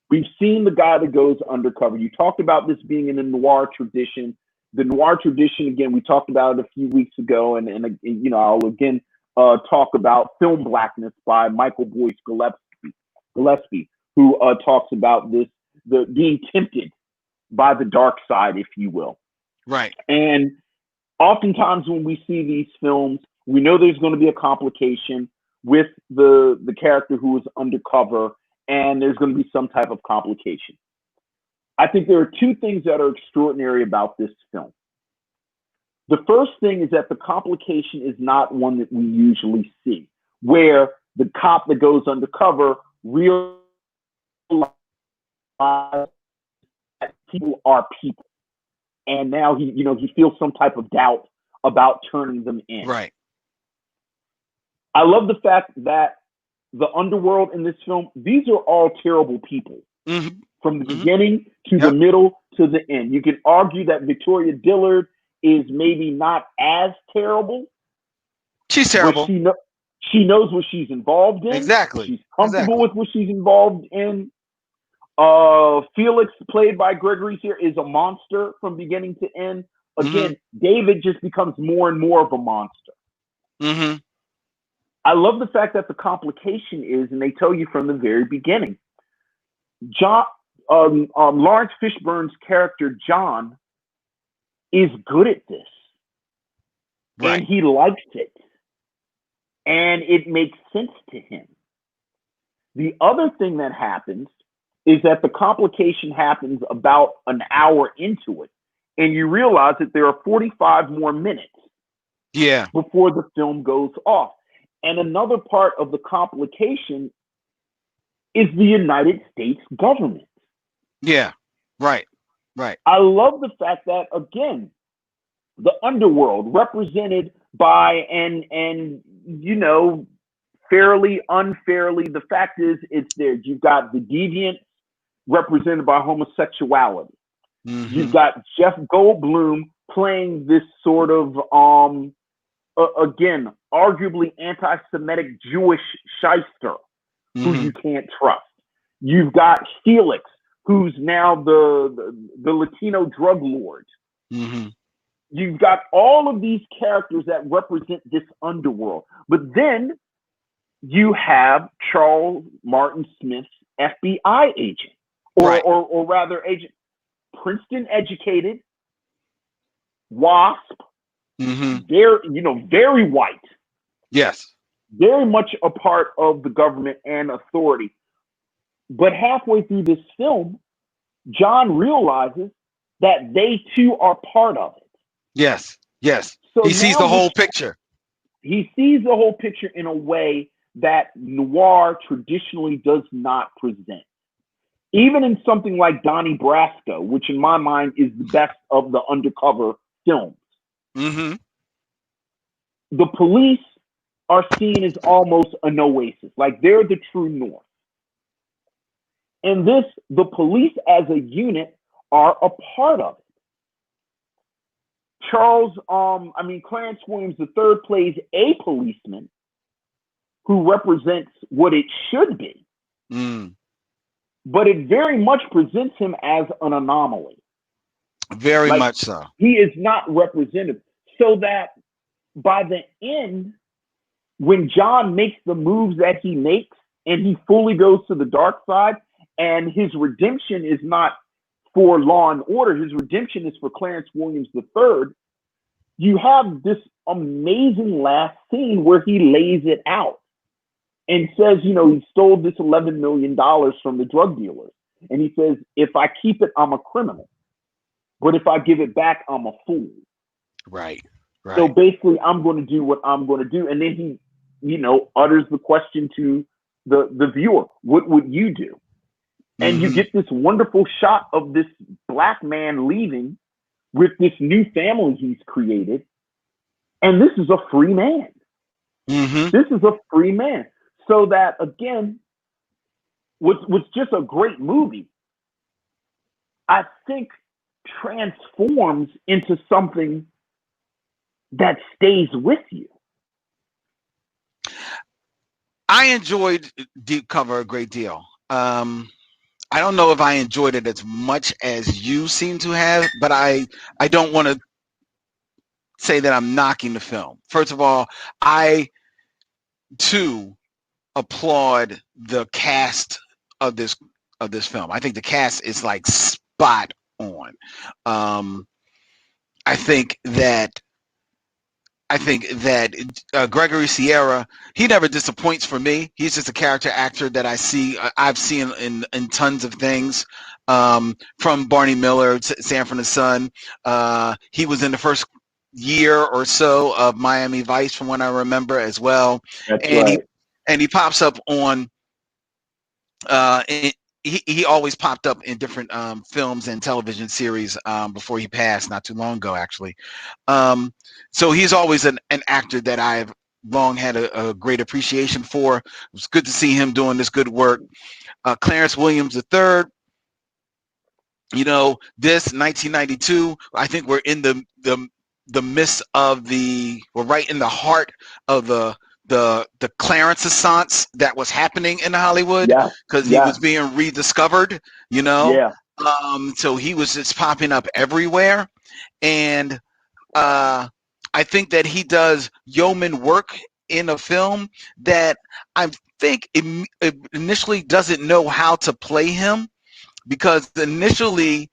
We've seen the guy that goes undercover. You talked about this being in the noir tradition. The noir tradition, again, we talked about it a few weeks ago, and I'll again talk about Film Blackness by Michael Boyce Gillespie, who talks about the being tempted by the dark side, if you will. Right. And oftentimes when we see these films, we know there's going to be a complication with the character who is undercover, and there's going to be some type of complication. I think there are two things that are extraordinary about this film. The first thing is that the complication is not one that we usually see, where the cop that goes undercover realizes that people are people. And now he feels some type of doubt about turning them in. Right. I love the fact that the underworld in this film, these are all terrible people. Mm-hmm. From the beginning to the middle to the end. You can argue that Victoria Dillard is maybe not as terrible. She's terrible. She knows what she's involved in. Exactly. She's comfortable with what she's involved in. Felix, played by Gregory here, is a monster from beginning to end. Again, David just becomes more and more of a monster. Mm-hmm. I love the fact that the complication is, and they tell you from the very beginning, Laurence Fishburne's character, John, is good at this. and Right. he likes it, and it makes sense to him. The other thing that happens is that the complication happens about an hour into it, and you realize that there are 45 more minutes Yeah. before the film goes off. And another part of the complication is the United States government. Yeah. Right. Right. I love the fact that, again, the underworld represented by and you know, fairly, unfairly, the fact is it's there. You've got the deviant represented by homosexuality. You've Mm-hmm. got Jeff Goldblum playing this sort of again, arguably anti-Semitic Jewish shyster who Mm-hmm. you can't trust. You've got Felix, who's now the Latino drug lord. Mm-hmm. You've got all of these characters that represent this underworld. But then you have Charles Martin Smith's FBI agent, Right. or rather, agent Princeton educated, WASP, Mm-hmm. very white, Yes. very much a part of the government and authority. But halfway through this film, John realizes that they too are part of it. Yes. Yes. So He sees now the whole picture. he sees the whole picture in a way that noir traditionally does not present. Even in something like Donnie Brasco, which in my mind is the best of the undercover films, Mm-hmm. the police are seen as almost an oasis, like they're the true north. And this, the police as a unit are a part of it. Clarence Williams III plays a policeman who represents what it should be, Mm. but it very much presents him as an anomaly. Very Like much so. he is not represented. So that by the end, when John makes the moves that he makes and he fully goes to the dark side, and his redemption is not for Law and Order, his redemption is for Clarence Williams III, you have this amazing last scene where he lays it out and says, he stole this $11 million from the drug dealers. And he says, if I keep it, I'm a criminal. But if I give it back, I'm a fool. Right. So Right. basically, I'm going to do what I'm going to do. And then he, utters the question to the viewer, what would you do? And you Mm-hmm. get this wonderful shot of this black man leaving with this new family he's created. And this is a free man. Mm-hmm. This is a free man. So that, again, what's just a great movie, I think transforms into something that stays with you. I enjoyed Deep Cover a great deal. I don't know if I enjoyed it as much as you seem to have, but I don't want to say that I'm knocking the film. First of all, I too applaud the cast of this film. I think the cast is like spot on. Um, I think that Gregory Sierra, he never disappoints for me. He's just a character actor that I've seen in tons of things. From Barney Miller, Sanford and Son. He was in the first year or so of Miami Vice, from what I remember as well. That's And right. he pops up on. He always popped up in different films and television series before he passed, not too long ago, actually. So he's always an actor that I've long had a great appreciation for. It was good to see him doing this good work. Clarence Williams III, this 1992, I think we're in the midst of we're right in the heart of the Clarence Assance that was happening in Hollywood, Yeah. because he Yeah. was being rediscovered, you know. Yeah. So he was just popping up everywhere, and I think that he does yeoman work in a film that I think initially doesn't know how to play him, because initially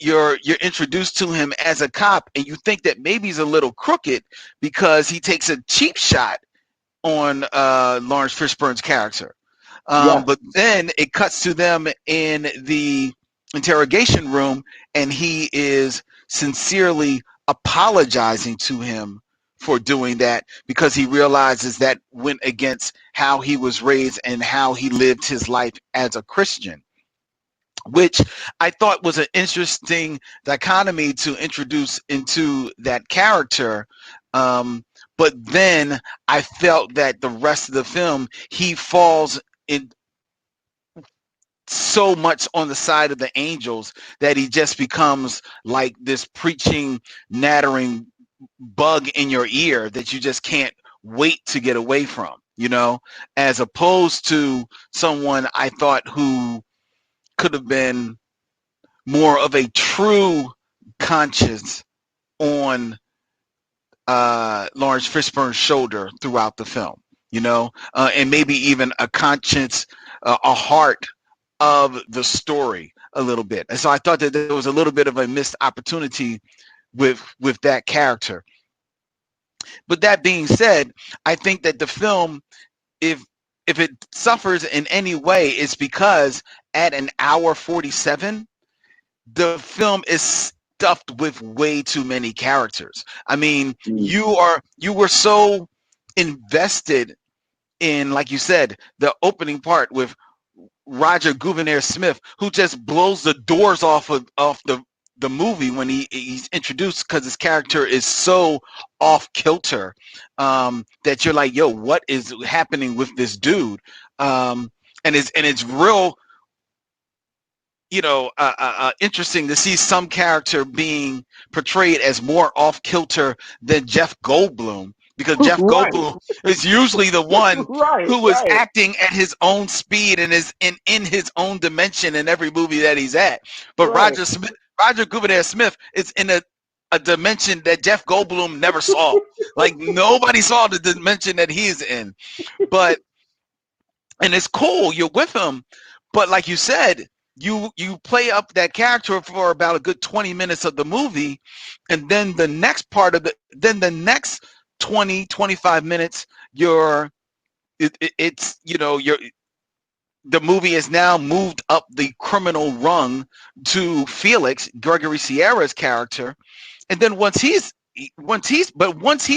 you're introduced to him as a cop, and you think that maybe he's a little crooked because he takes a cheap shot on Laurence Fishburne's character. Yes. But then it cuts to them in the interrogation room, and he is sincerely apologizing to him for doing that because he realizes that went against how he was raised and how he lived his life as a Christian, which I thought was an interesting dichotomy to introduce into that character. But then I felt that the rest of the film, he falls in so much on the side of the angels that he just becomes like this preaching, nattering bug in your ear that you just can't wait to get away from, as opposed to someone I thought who could have been more of a true conscience on Laurence Fishburne's shoulder throughout the film, and maybe even a conscience, a heart of the story a little bit. And so I thought that there was a little bit of a missed opportunity with that character. But that being said, I think that the film, if it suffers in any way, it's because at an hour 47, the film is stuffed with way too many characters. I mean, Mm. you were so invested in, like you said, the opening part with Roger Gouverneur Smith, who just blows the doors off the movie when he's introduced, because his character is so off kilter, that you're like, yo, what is happening with this dude? And it's real, interesting to see some character being portrayed as more off kilter than Jeff Goldblum, because Jeff Right. Goldblum is usually the one Right. who is Right. acting at his own speed and is in his own dimension in every movie that he's at. But Right. Roger Gouverneur Smith is in a dimension that Jeff Goldblum never saw. Like, nobody saw the dimension that he's in. But and it's cool, you're with him, but like you said, you play up that character for about a good 20 minutes of the movie, and then the next 20-25 minutes, it's you're the movie is now moved up the criminal rung to Felix, Gregory Sierra's character. And then once he's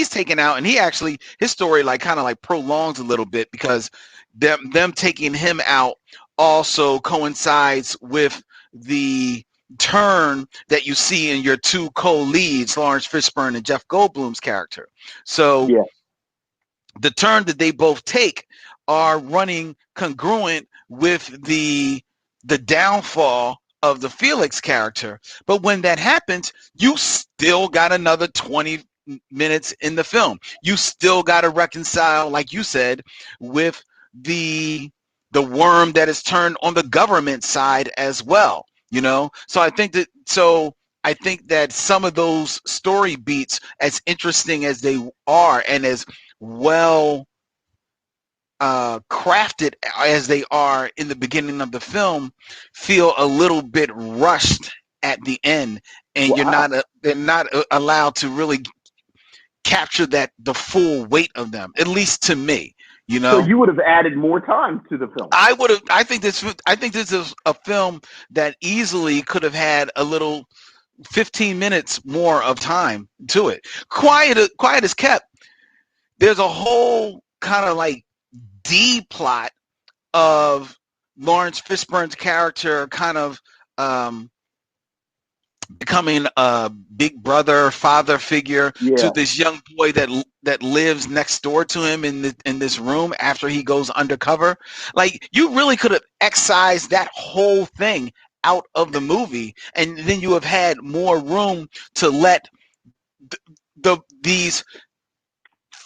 taken out, and he actually, his story like kind of like prolongs a little bit, because them taking him out also coincides with the turn that you see in your two co-leads, Laurence Fishburne and Jeff Goldblum's character. So Yeah. the turn that they both take are running congruent with the downfall of the Felix character. But when that happens, you still got another 20 minutes in the film. You still got to reconcile, like you said, with the worm that is turned on the government side as well. So I think that some of those story beats, as interesting as they are and as well crafted as they are in the beginning of the film, feel a little bit rushed at the end, and Wow. they're not allowed to really capture the full weight of them, at least to me. You So know, you would have added more time to the film. I think this is a film that easily could have had a little 15 minutes more of time to it. Quiet as kept. There's a whole kind of like D plot of Laurence Fishburne's character kind of um, becoming a big brother, father figure to Yeah. this young boy that lives next door to him in this room after he goes undercover. Like, you really could have excised that whole thing out of the movie, and then you have had more room to let these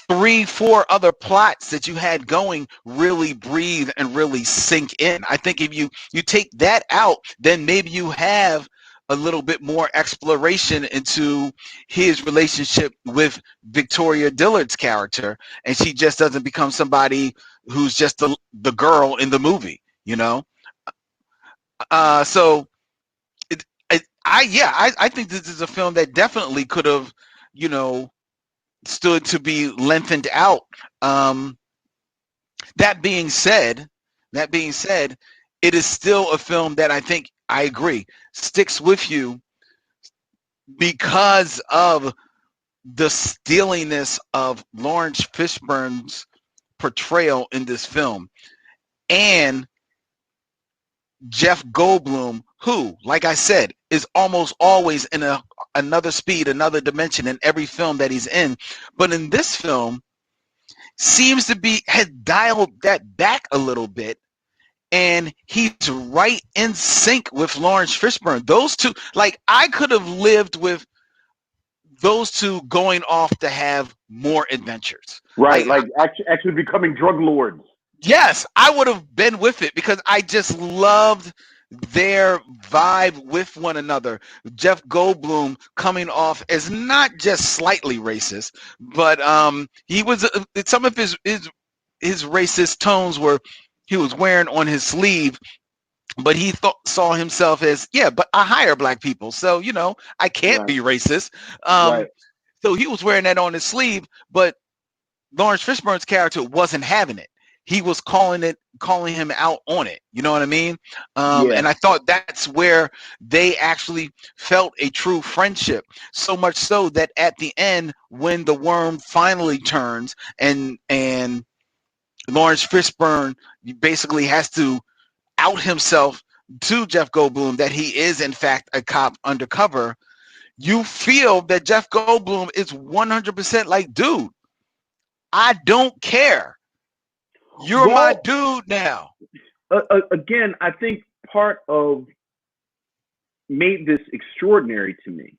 3-4 other plots that you had going really breathe and really sink in. I think if you take that out, then maybe you have a little bit more exploration into his relationship with Victoria Dillard's character, and she just doesn't become somebody who's just the girl in the movie. So it, I think this is a film that definitely could have, you know, stood to be lengthened out. Um, that being said, that being said, it is still a film that I think I agree sticks with you because of the steeliness of Lawrence Fishburne's portrayal in this film and Jeff Goldblum, who, like I said, is almost always in another speed, another dimension in every film that he's in. But in this film, seems to be had dialed that back a little bit, and he's right in sync with Lawrence Fishburne. Those two, like I could have lived with those two going off to have more adventures. Right, like actually becoming drug lords. Yes, I would have been with it because I just loved their vibe with one another. Jeff Goldblum coming off as not just slightly racist, but he was some of his racist tones were he was wearing on his sleeve, but he saw himself as but I hire black people, so I can't be racist. Right. So he was wearing that on his sleeve, but Lawrence Fishburne's character wasn't having it. He was calling him out on it. You know what I mean? And I thought that's where they actually felt a true friendship. So much so that at the end, when the worm finally turns and Lawrence Fishburne basically has to out himself to Jeff Goldblum that he is in fact a cop undercover, you feel that Jeff Goldblum is 100% like, dude, I don't care. You're my dude now. Again, I think part of made this extraordinary to me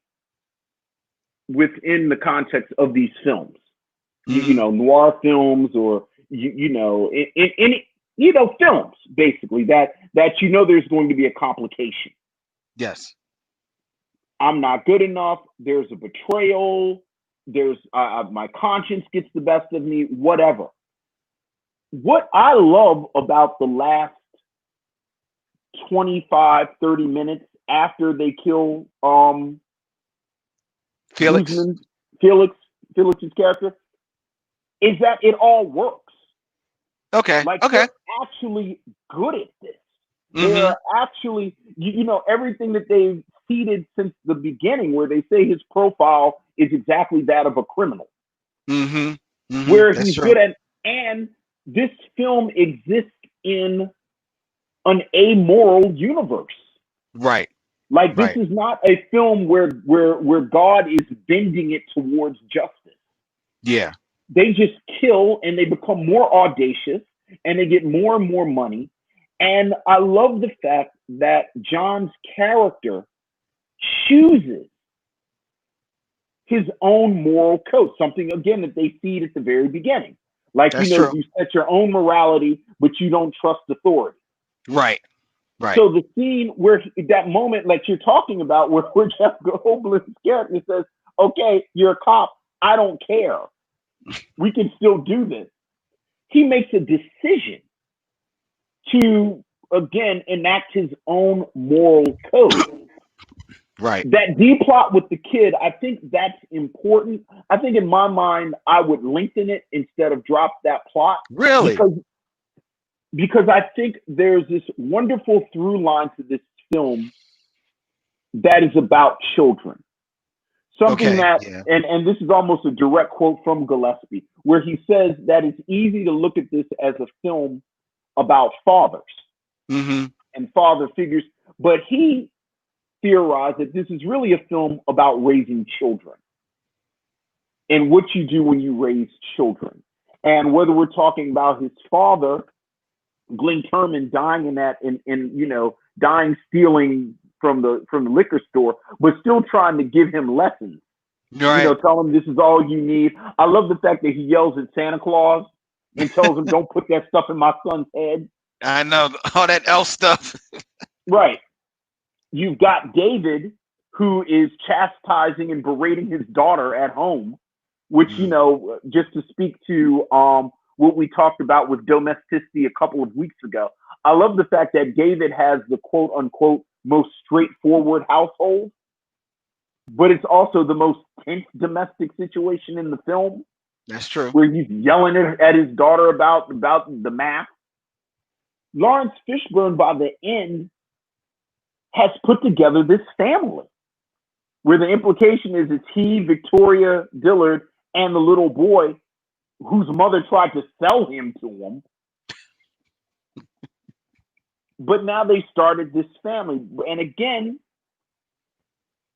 within the context of these films, noir films or, films basically that there's going to be a complication. Yes. I'm not good enough. There's a betrayal. There's my conscience gets the best of me, whatever. What I love about the last 25, 30 minutes after they kill Felix's character is that it all works. Okay. They're actually good at this. Mm-hmm. They're actually, everything that they've seeded since the beginning, where they say his profile is exactly that of a criminal. Mm-hmm. Mm-hmm. Where he's good at, and this film exists in an amoral universe. Right. This is not a film where God is bending it towards justice. Yeah. They just kill and they become more audacious and they get more and more money. And I love the fact that John's character chooses his own moral code, something again that they feed at the very beginning. True. You set your own morality, but you don't trust authority. Right. Right. So the scene where that moment, like you're talking about, where Jeff Goldblum's character says, "Okay, you're a cop. I don't care. We can still do this." He makes a decision to again enact his own moral code. Right. That D plot with the kid, I think that's important. I think in my mind, I would lengthen it instead of drop that plot. Really? Because I think there's this wonderful through line to this film that is about children. Something and this is almost a direct quote from Gillespie, where he says that it's easy to look at this as a film about fathers and father figures, but he theorized that this is really a film about raising children and what you do when you raise children. And whether we're talking about his father, Glenn Turman, dying dying stealing from the liquor store, but still trying to give him lessons. Right. Tell him this is all you need. I love the fact that he yells at Santa Claus and tells him, "Don't put that stuff in my son's head." I know all that elf stuff. Right. You've got David, who is chastising and berating his daughter at home, which, just to speak to what we talked about with domesticity a couple of weeks ago. I love the fact that David has the quote unquote most straightforward household, but it's also the most tense domestic situation in the film, That's true. where he's yelling at his daughter about the math. Laurence Fishburne, by the end, has put together this family, where the implication is it's he, Victoria Dillard, and the little boy whose mother tried to sell him to him. But now they started this family. And again,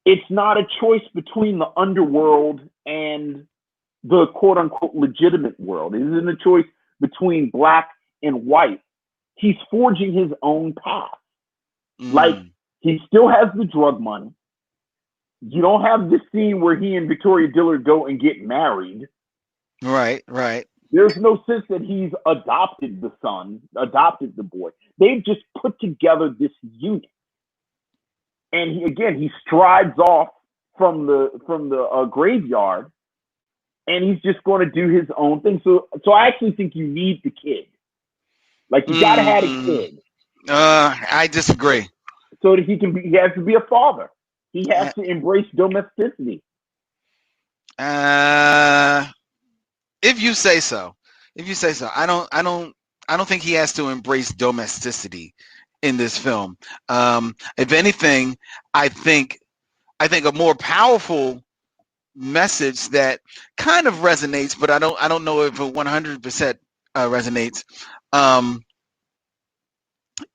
it's not a choice between the underworld and the quote unquote legitimate world. It isn't a choice between black and white. He's forging his own path. Like, he still has the drug money. You don't have this scene where he and Victoria Dillard go and get married. Right, right. There's no sense that he's adopted the son, adopted the boy. They've just put together this unit. And he strides off from the graveyard, and he's just going to do his own thing. So I actually think you need the kid. Like, you got to have a kid. I disagree. So that he has to be a father. He has to embrace domesticity. If you say so. I don't think he has to embrace domesticity in this film. If anything, I think a more powerful message that kind of resonates, but I don't know if it 100% resonates,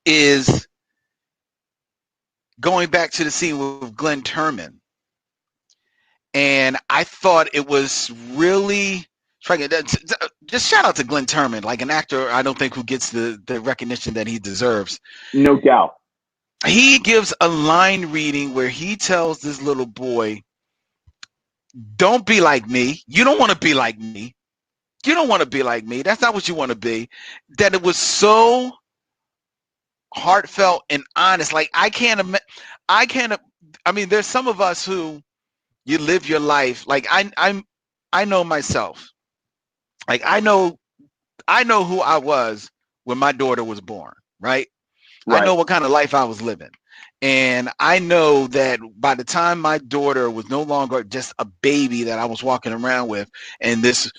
is going back to the scene with Glenn Turman. And I thought it was really just shout out to Glenn Turman, like an actor I don't think who gets the recognition that he deserves. No doubt. He gives a line reading where he tells this little boy, don't be like me. You don't want to be like me. You don't want to be like me. That's not what you want to be. That it was so heartfelt and honest. Like, I mean, there's some of us who you live your life. Like, I know myself. Like, I know who I was when my daughter was born, right? I know what kind of life I was living. And I know that by the time my daughter was no longer just a baby that I was walking around with, and this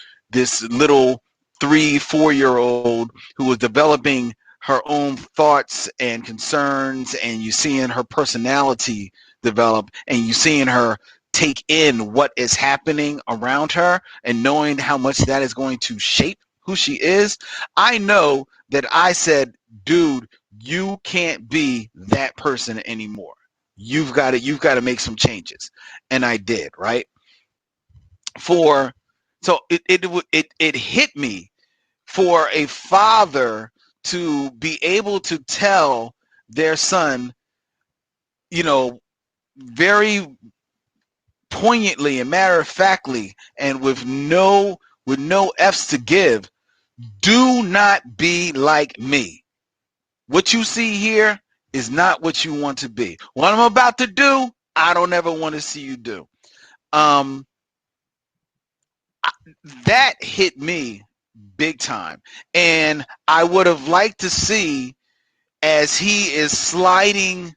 little 3-4-year-old who was developing her own thoughts and concerns, and you seeing her personality develop, and you seeing her take in what is happening around her, and knowing how much that is going to shape who she is. I know that I said, dude, you can't be that person anymore. You've got to make some changes. And I did, right? So it hit me for a father to be able to tell their son, very poignantly and matter of factly, and with no F's to give, do not be like me. What you see here is not what you want to be. What I'm about to do, I don't ever want to see you do. That hit me big time. And I would have liked to see, as he is sliding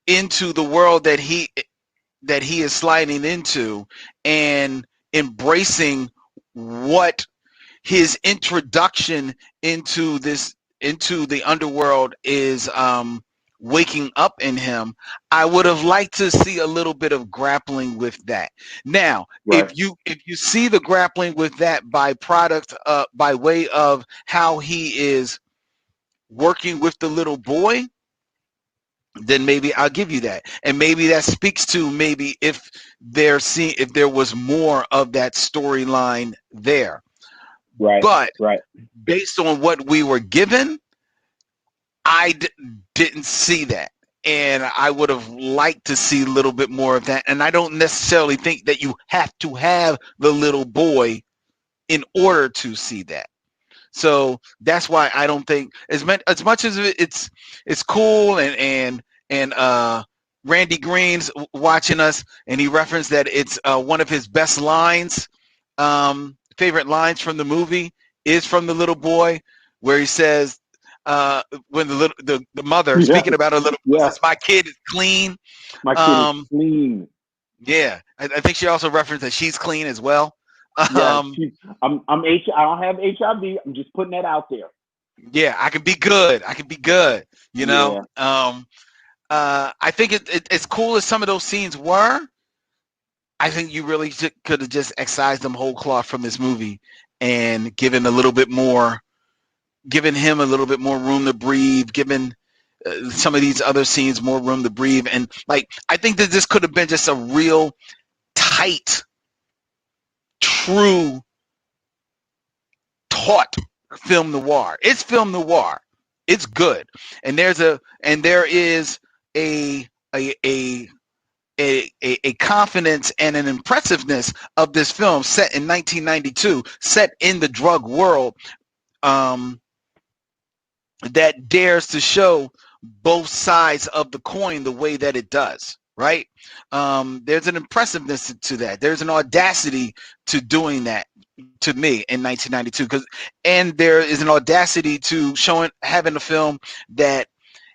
into the world that he is sliding into, and embracing what his introduction into the underworld is waking up in him. I would have liked to see a little bit of grappling with that. Now, if you see the grappling with that by way of how he is working with the little boy, then maybe I'll give you that. And maybe that speaks to maybe if there was more of that storyline there. But based on what we were given, I didn't see that. And I would have liked to see a little bit more of that. And I don't necessarily think that you have to have the little boy in order to see that. So that's why I don't think, as much as it's cool, and Randy Green's watching us, and he referenced that it's one of his best lines, favorite lines from the movie is from the little boy, where he says, when the mother Yeah, speaking about her little boy yeah. says, "My kid is clean." My kid is Um, clean. yeah, I think she also referenced that she's clean as well. Yeah, Um, I don't have HIV. I'm just putting that out there. yeah, I can be good. I can be good. You know. Yeah. I think it's cool as some of those scenes were. I think you really could have just excised them whole cloth from this movie and given him a little bit more room to breathe, given some of these other scenes more room to breathe. And like, I think that this could have been just a real tight, true, taut film noir. It's film noir. It's good. And there is a a a a confidence and an impressiveness of this film set in 1992, set in the drug world, um, that dares to show both sides of the coin the way that it does, right? There's an impressiveness to that. There's an audacity to doing that to me in 1992, and there is an audacity to having a film that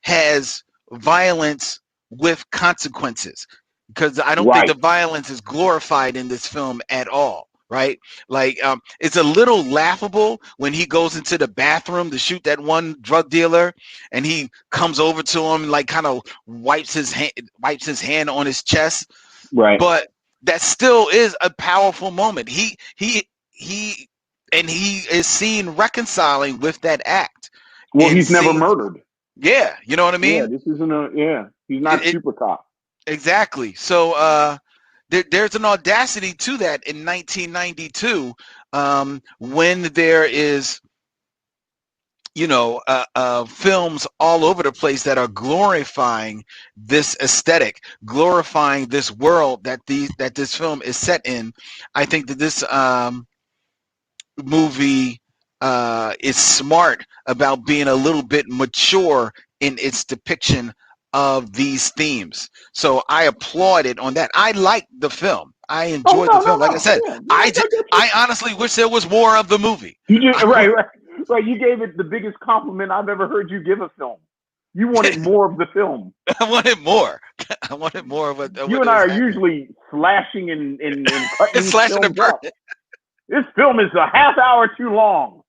has violence with consequences, because I don't think Right. the violence is glorified in this film at all, right? Like, it's a little laughable when he goes into the bathroom to shoot that one drug dealer, and he comes over to him, like, kind of wipes his hand on his chest. Right. But that still is a powerful moment. He and he is seen reconciling with that act Well, and he's never seeing, murdered. yeah, you know what I Yeah, mean? this isn't a. Yeah, he's not a It super cop. exactly. So there's an audacity to that in 1992, when there is, films all over the place that are glorifying this aesthetic, glorifying this world that this film is set in. I think that this movie is smart about being a little bit mature in its depiction of these themes. So I applaud it on that. I liked the film. I Oh enjoyed the no, no, film. Like I no. said, Yeah, no, I get you. I honestly wish there was more of the movie. You did right, right, right. You gave it the biggest compliment I've ever heard you give a film. You wanted more of the film. I wanted more. I wanted more of You what and I was are happening. usually slashing and cutting It's these slashing and films up. burning. This film is a half hour too long.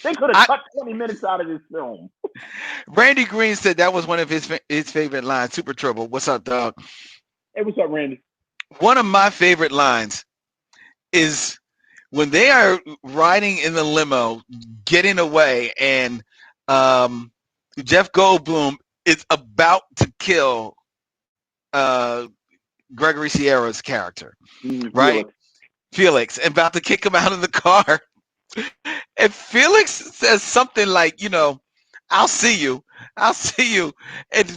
They could have I, cut 20 minutes out of this film. Randy Green said that was one of his favorite lines. Super Trouble. What's up, dog? Hey, what's up, Randy? One of my favorite lines is when they are riding in the limo, getting away, and Jeff Goldblum is about to kill uh, Gregory Sierra's character, right? Felix. Felix, and about to kick him out of the car. And Felix says something like, "I'll see you. I'll see you." And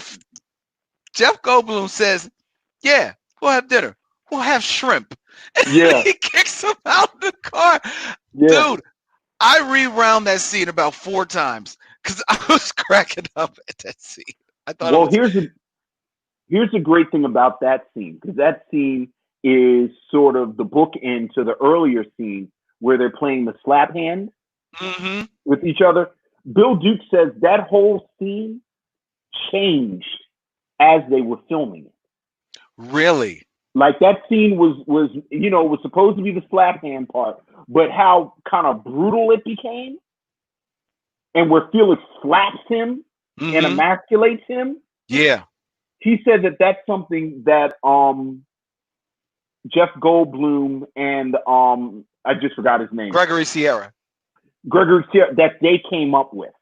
Jeff Goldblum says, "Yeah, we'll have dinner. We'll have shrimp." And Yeah, he kicks him out of the car. yeah. Dude, I rewound that scene about 4 times because I was cracking up at that scene. I thought it Well, was here's the great thing about that scene, because that scene is sort of the bookend to the earlier scene where they're playing the slap hand mm-hmm. with each other. Bill Duke says that whole scene changed as they were filming it. Really. Like that scene was supposed to be the slap hand part, but how kind of brutal it became, and where Felix slaps him and Mm-hmm. emasculates him. Yeah. He said that that's something that Jeff Goldblum and I just forgot his name. Gregory Sierra. Gregory Sierra, that they came up with.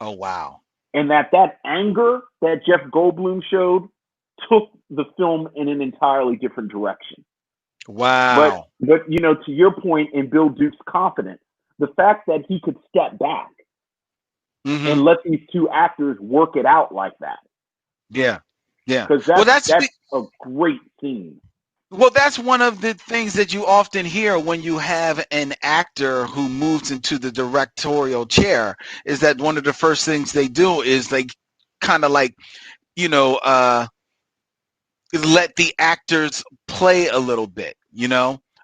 Oh, wow. And that anger that Jeff Goldblum showed took the film in an entirely different direction. Wow. But to your point, in Bill Duke's confidence, the fact that he could step back mm-hmm. and let these two actors work it out like that. Yeah. Yeah. Because that's a great scene. Well, that's one of the things that you often hear when you have an actor who moves into the directorial chair, is that one of the first things they do is they kind of like, let the actors play a little bit,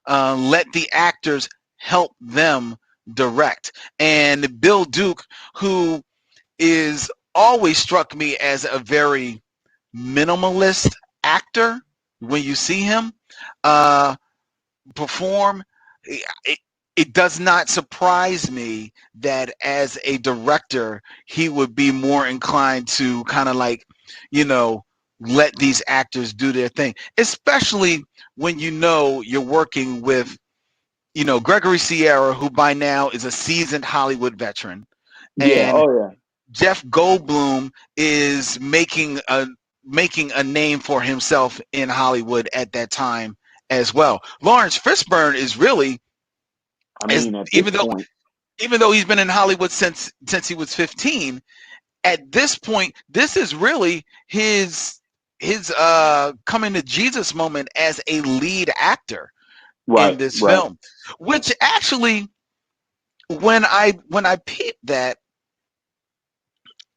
let the actors help them direct. And Bill Duke, who is always struck me as a very minimalist actor when you see him uh, perform. It, it does not surprise me that as a director, he would be more inclined to kind of like, you know, let these actors do their thing, especially when you know you're working with, you know, Gregory Sierra, who by now is a seasoned Hollywood veteran, Yeah. and Oh yeah. Jeff Goldblum is making a name for himself in Hollywood at that time as well. Laurence Fishburne is really, I as mean, at this point, even though he's been in Hollywood since he was 15, at this point this is really his coming to Jesus moment as a lead actor in right, this right. film, which actually when I peeped that,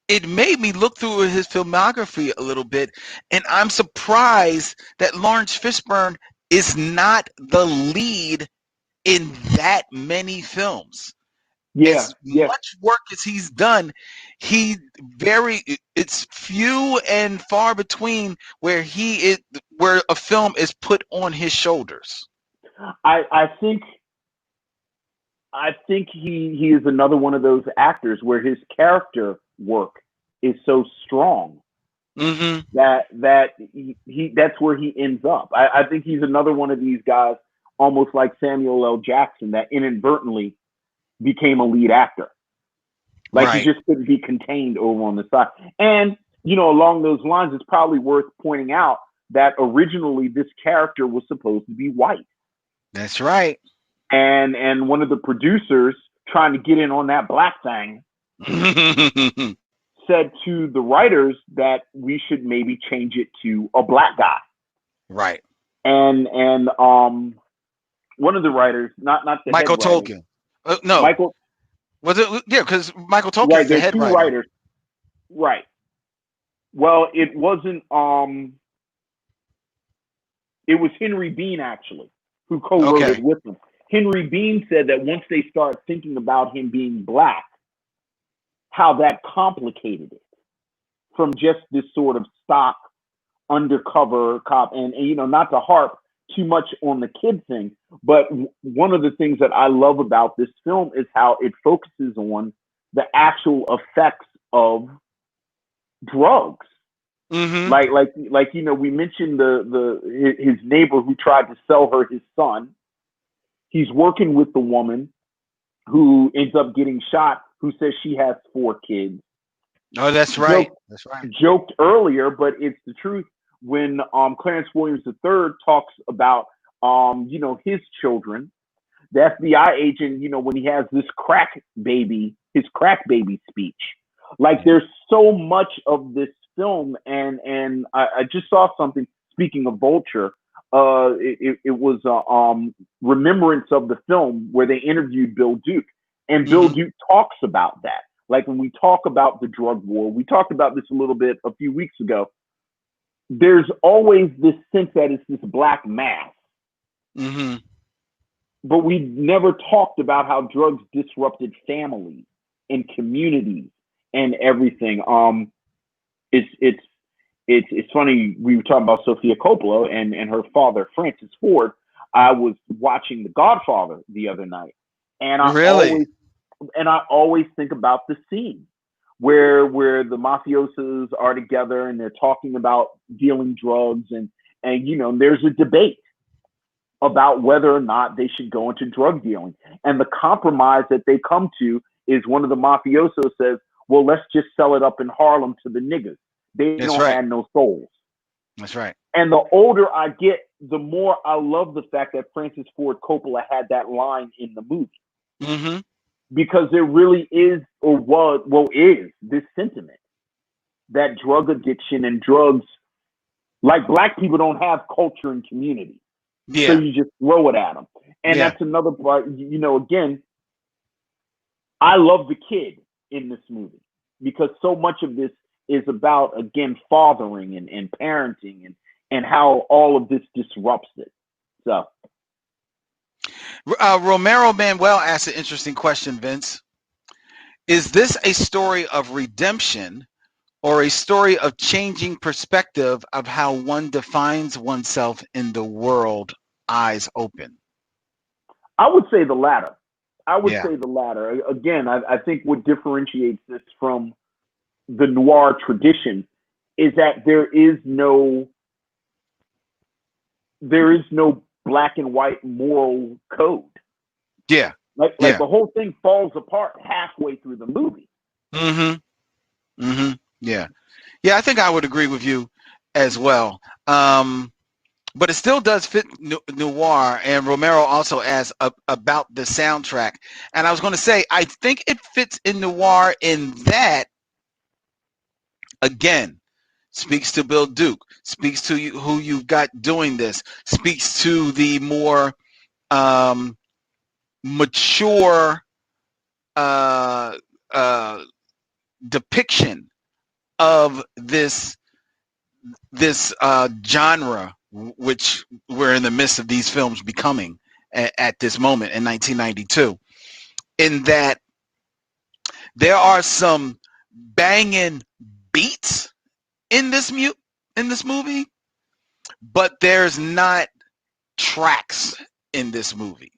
it made me look through his filmography a little bit, and I'm surprised that Laurence Fishburne is not the lead in that many films. Yeah, As yeah. much work as he's done, he it's few and far between where he is where a film is put on his shoulders. I think he is another one of those actors where his character work is so strong Hmm. that he that's where he ends up. I think he's another one of these guys, almost like Samuel L. Jackson, that inadvertently became a lead actor. Like he Right. just couldn't be contained over on the side. And along those lines, it's probably worth pointing out that originally this character was supposed to be white, That's right. and one of the producers trying to get in on that black thing said to the writers that we should maybe change it to a black guy. Right. And one of the writers, not the head Michael writer, Tolkien. No. Michael. Was it? Yeah, because Michael Right, Tolkien's the there are head two writer. writers. Right. Well, it wasn't. It was Henry Bean actually who co-wrote it Okay. with him. Henry Bean said that once they start thinking about him being black, how that complicated it from just this sort of stock undercover cop, and not to harp too much on the kid thing, but one of the things that I love about this film is how it focuses on the actual effects of drugs. Hmm. Like we mentioned his neighbor who tried to sell her his son. He's working with the woman who ends up getting shot, who says she has 4 kids. Oh, that's right. Joked, That's right. joked earlier, but it's the truth. When Clarence Williams III talks about his children, the FBI agent, when he has this his crack baby speech. Like there's so much of this film, and I just saw something. Speaking of Vulture, it was remembrance of the film where they interviewed Bill Duke, and Bill Hmm. Duke talks about that. Like when we talk about the drug war, we talked about this a little bit a few weeks ago. There's always this sense that it's this black mass, Hmm. but we never talked about how drugs disrupted families and communities and everything. It's funny, we were talking about Sofia Coppola and her father Francis Ford. I was watching The Godfather the other night, and Really? I always think about the scene where the mafiosos are together and they're talking about dealing drugs, and there's a debate about whether or not they should go into drug dealing. And the compromise that they come to is one of the mafiosos says, well, let's just sell it up in Harlem to the niggas. They That's don't right. have no souls. That's right. And the older I get, the more I love the fact that Francis Ford Coppola had that line in the movie. Hmm. Because there really is, is this sentiment that drug addiction and drugs, like black people don't have culture and community. So Yeah. you just throw it at them. And Yeah. that's another part, again, I love the kid in this movie because so much of this is about, again, fathering and parenting and how all of this disrupts it. So, Romero Manuel asked an interesting question, Vince. Is this a story of redemption or a story of changing perspective of how one defines oneself in the world, eyes open? I would say the latter. I would Yeah. say the latter. Again, I think what differentiates this from the noir tradition is that there is no black and white moral code. Yeah. Like Yeah. the whole thing falls apart halfway through the movie. Mm-hmm. Mm-hmm. Yeah. Yeah, I think I would agree with you as well. But it still does fit noir. And Romero also asked about the soundtrack. And I was going to say, I think it fits in noir in that, again, speaks to Bill Duke, speaks to you, who you've got doing this, speaks to the more um, mature uh, uh, depiction of this genre, which we're in the midst of these films becoming at this moment in 1992. In that there are some banging beats in this movie, but there's not tracks in this movie.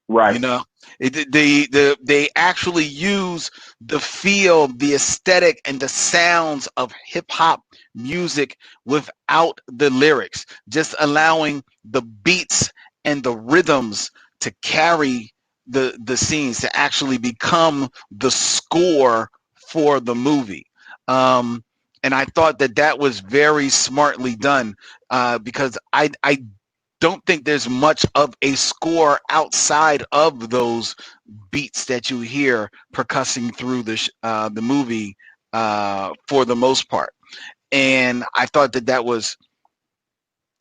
You Right. know, they actually use the feel, the aesthetic, and the sounds of hip hop music without the lyrics, just allowing the beats and the rhythms to carry the scenes, to actually become the score for the movie. And I thought that that was very smartly done, because I don't think there's much of a score outside of those beats that you hear percussing through the movie, for the most part. And I thought that that was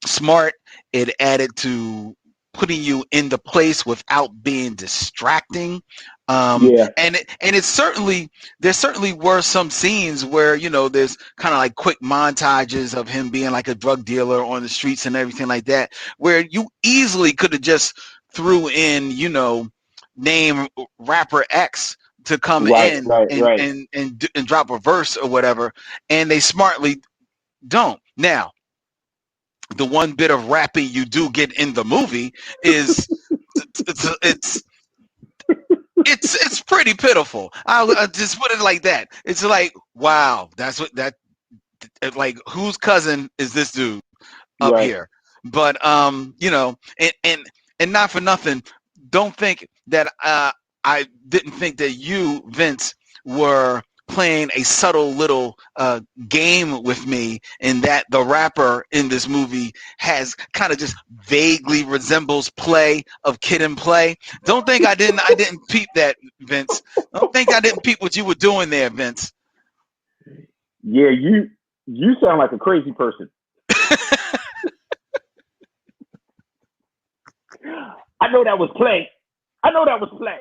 smart. It added to putting you in the place without being distracting. Yeah. And it's certainly, there certainly were some scenes where, there's kind of like quick montages of him being like a drug dealer on the streets and everything like that, where you easily could have just threw in, name rapper X to come Right. in Right. and Right. and drop a verse or whatever, and they smartly don't. Now, the one bit of rapping you do get in the movie is it's it's it's pretty pitiful. I'll just put it like that. It's like, wow, that's what that like, whose cousin is this dude up Right. here? But and not for nothing, don't think that I didn't think that you, Vince, were playing a subtle little game with me, in that the rapper in this movie has kind of just vaguely resembles play of Kid and Play. Don't think I didn't peep that, Vince. Don't think I didn't peep what you were doing there, Vince. Yeah. You sound like a crazy person. I know that was play. I know that was play.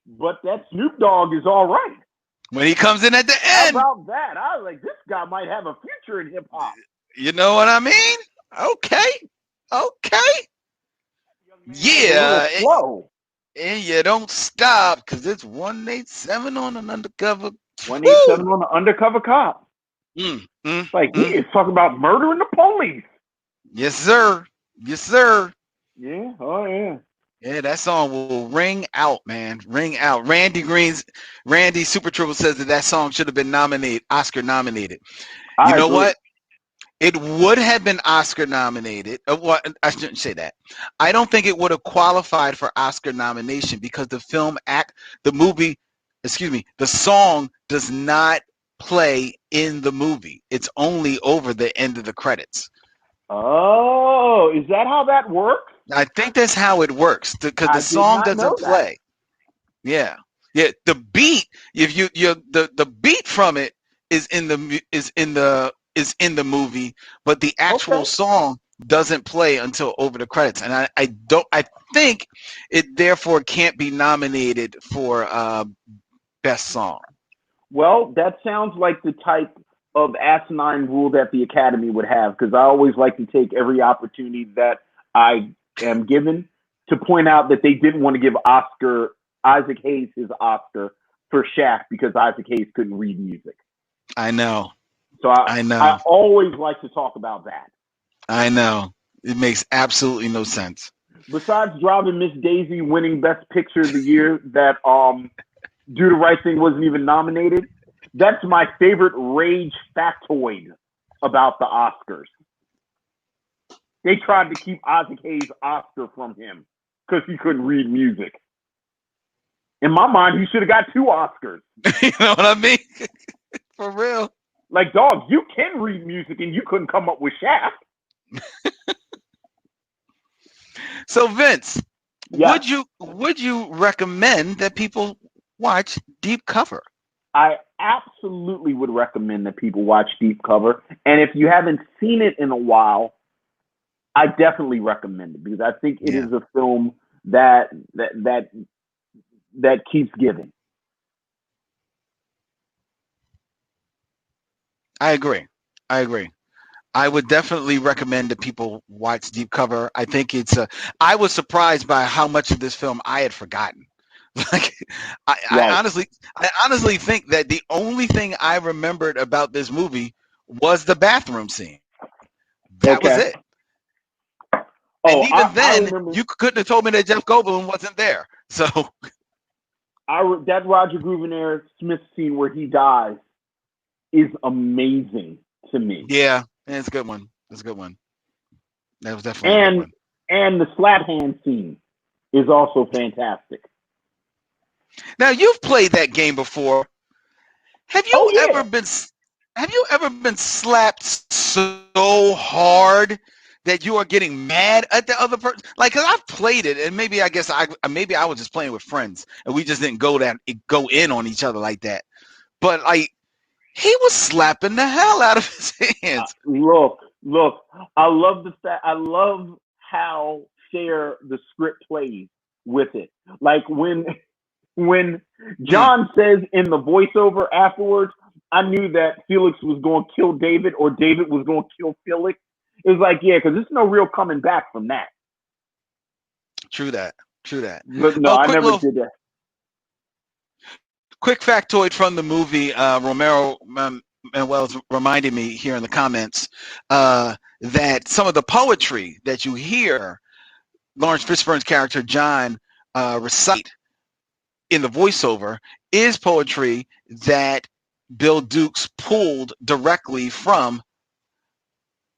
But that Snoop Dogg is all right. When he comes in at the How end, about that? I was like, this guy might have a future in hip hop. you know what I mean? Okay. Okay. Young man has a little Yeah. flow. And you don't stop, because it's 187 on an undercover. Woo! 187 on the undercover cop. Mm, mm, Like he mm. is talking about murdering the police. Yes, sir. Yes, sir. Yeah. Oh yeah. Yeah, that song will ring out, man. Ring out. Randy Super Triple says that that song should have been Oscar nominated. You I know agree. what? It would have been Oscar nominated. Well, I shouldn't say that. I don't think it would have qualified for Oscar nomination, because the song does not play in the movie. It's only over the end of the credits. Oh, is that how that works? I think that's how it works, because the I did song not know doesn't that. play. Yeah, yeah. The beat, if the beat from it is in the movie, but the Okay. actual song doesn't play until over the credits, and I think it therefore can't be nominated for best song. Well, that sounds like the type of asinine rule that the Academy would have, because I always like to take every opportunity that I am given to point out that they didn't want to give Oscar Isaac Hayes his Oscar for Shaft because Isaac Hayes couldn't read music. I know. So I I know. always like to talk about that. I know. It makes absolutely no sense. Besides Driving Miss Daisy winning Best Picture of the year, that Do the Right Thing wasn't even nominated. That's my favorite rage factoid about the Oscars. They tried to keep Isaac Hayes' Oscar from him because he couldn't read music. In my mind, he should have got 2 Oscars. You know what I mean? For real. Like, dog, you can read music and you couldn't come up with Shaft. So Vince, Yes. would you recommend that people watch Deep Cover? I absolutely would recommend that people watch Deep Cover. And if you haven't seen it in a while, I definitely recommend it because I think it is a film that keeps giving. I agree. I would definitely recommend that people watch Deep Cover. I think I was surprised by how much of this film I had forgotten. Like, Right. I honestly think that the only thing I remembered about this movie was the bathroom scene. That was Okay. it. And Oh, even I then, remember you couldn't have told me that Jeff Goldblum wasn't there. So that Roger Gouverneur Smith scene where he dies is amazing to me. yeah, it's a good one. It's a good one. That was definitely a good one. And the slap hand scene is also fantastic. Now you've played that game before. Have Oh you yeah. ever been slapped so hard that you are getting mad at the other person? Like, cause I've played it, and maybe I was just playing with friends, and we just didn't go in on each other like that. But like, he was slapping the hell out of his hands. Look. I love how fair the script plays with it. Like when John says in the voiceover afterwards, I knew that Felix was going to kill David or David was going to kill Felix. It was like, yeah, because there's no real coming back from that. True that. But no, Oh, I never did that. Quick factoid from the movie. Romero Manuel's reminded me here in the comments that some of the poetry that you hear Laurence Fishburne's character John recite in the voiceover is poetry that Bill Dukes pulled directly from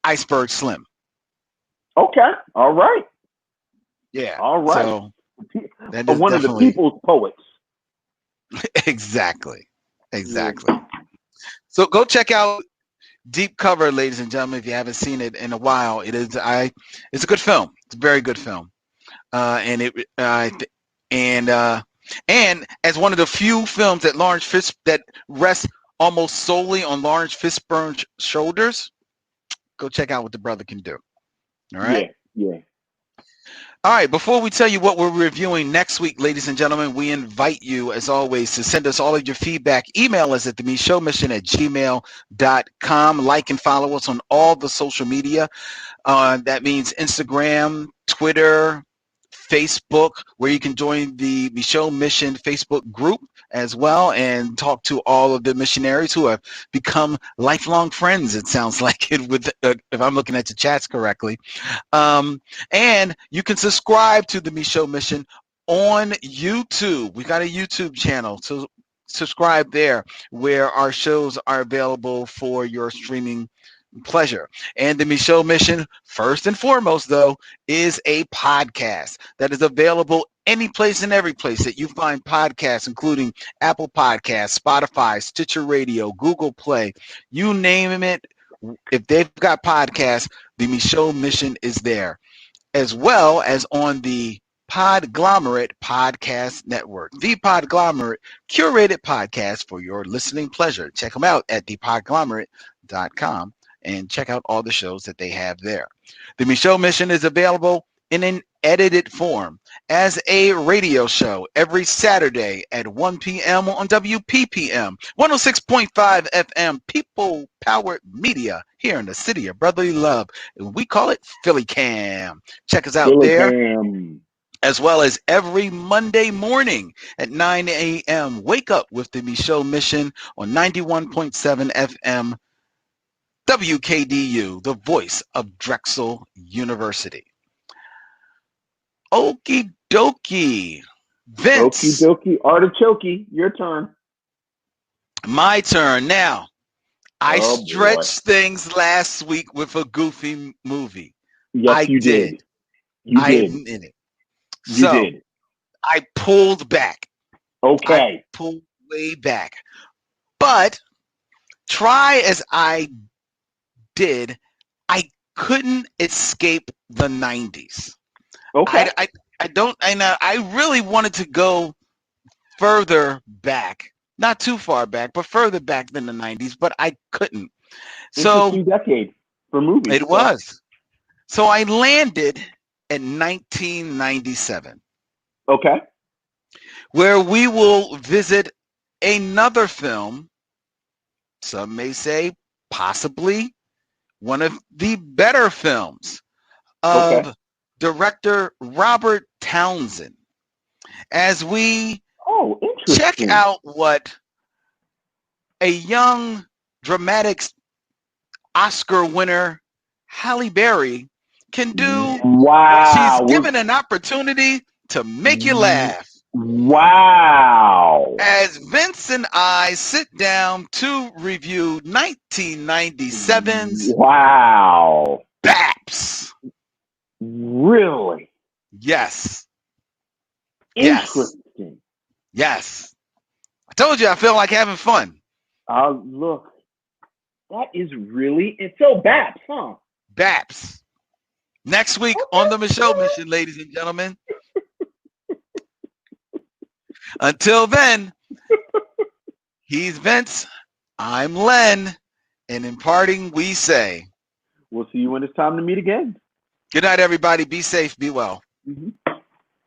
Iceberg Slim. Okay. All right. Yeah. All right. So that is one of the people's poets. Exactly. Yeah. So go check out Deep Cover, ladies and gentlemen, if you haven't seen it in a while. It's a good film. It's a very good film. And as one of the few films that rests almost solely on Laurence Fishburne's shoulders, go check out what the brother can do. All right. Yeah. All right, before we tell you what we're reviewing next week, ladies and gentlemen, we invite you, as always, to send us all of your feedback. Email us at themishowmission@gmail.com. Like and follow us on all the social media. That means Instagram, Twitter, Facebook, where you can join the Micheaux Mission Facebook group as well and talk to all of the missionaries who have become lifelong friends, it sounds like it, with if I'm looking at the chats correctly. And you can subscribe to the Micheaux Mission on YouTube. We got a YouTube channel, so subscribe there, where our shows are available for your streaming pleasure. And the Micheaux Mission, first and foremost, though, is a podcast that is available any place and every place that you find podcasts, including Apple Podcasts, Spotify, Stitcher Radio, Google Play, you name it. If they've got podcasts, the Micheaux Mission is there, as well as on the Podglomerate Podcast Network. The Podglomerate, curated podcast for your listening pleasure. Check them out at thepodglomerate.com and check out all the shows that they have there. The Micheaux Mission is available in an edited form as a radio show every Saturday at 1 p.m. on WPPM 106.5 FM, People Powered Media, here in the city of brotherly love. We call it Philly Cam. Check us out there. as well as every Monday morning at 9 a.m. Wake up with the Micheaux Mission on 91.7 FM WKDU, the voice of Drexel University. Okie dokie. Okie Vince, dokie. Artichoke, your turn. my turn. Now, I Oh boy. stretched things last week with a goofy movie. Yes, I you did. did. You I did. admit it. You So did. I pulled back. I Okay. pulled way back. But try as I did, I couldn't escape the 90s. Okay. I don't, and I really wanted to go further back, not too far back, but further back than the 90s, but I couldn't. So Interesting decade for movies. it So was. So I landed in 1997, okay. where we will visit another film, some may say possibly one of the better films Okay. of director Robert Townsend, as we Oh, check interesting. out what a young dramatic Oscar winner Halle Berry can do when she's Wow. given an opportunity to make you laugh. Wow. As Vince and I sit down to review 1997's Wow. Baps. Really Yes, yes, interesting. yes. I told you I feel like having fun. Look, that is really it's so Baps, huh? Baps. Next week on the Micheaux Mission, ladies and gentlemen. Until then, he's Vince, I'm Len, and in parting, we say, We'll see you when it's time to meet again. good night, everybody. Be safe, be well. Mm-hmm.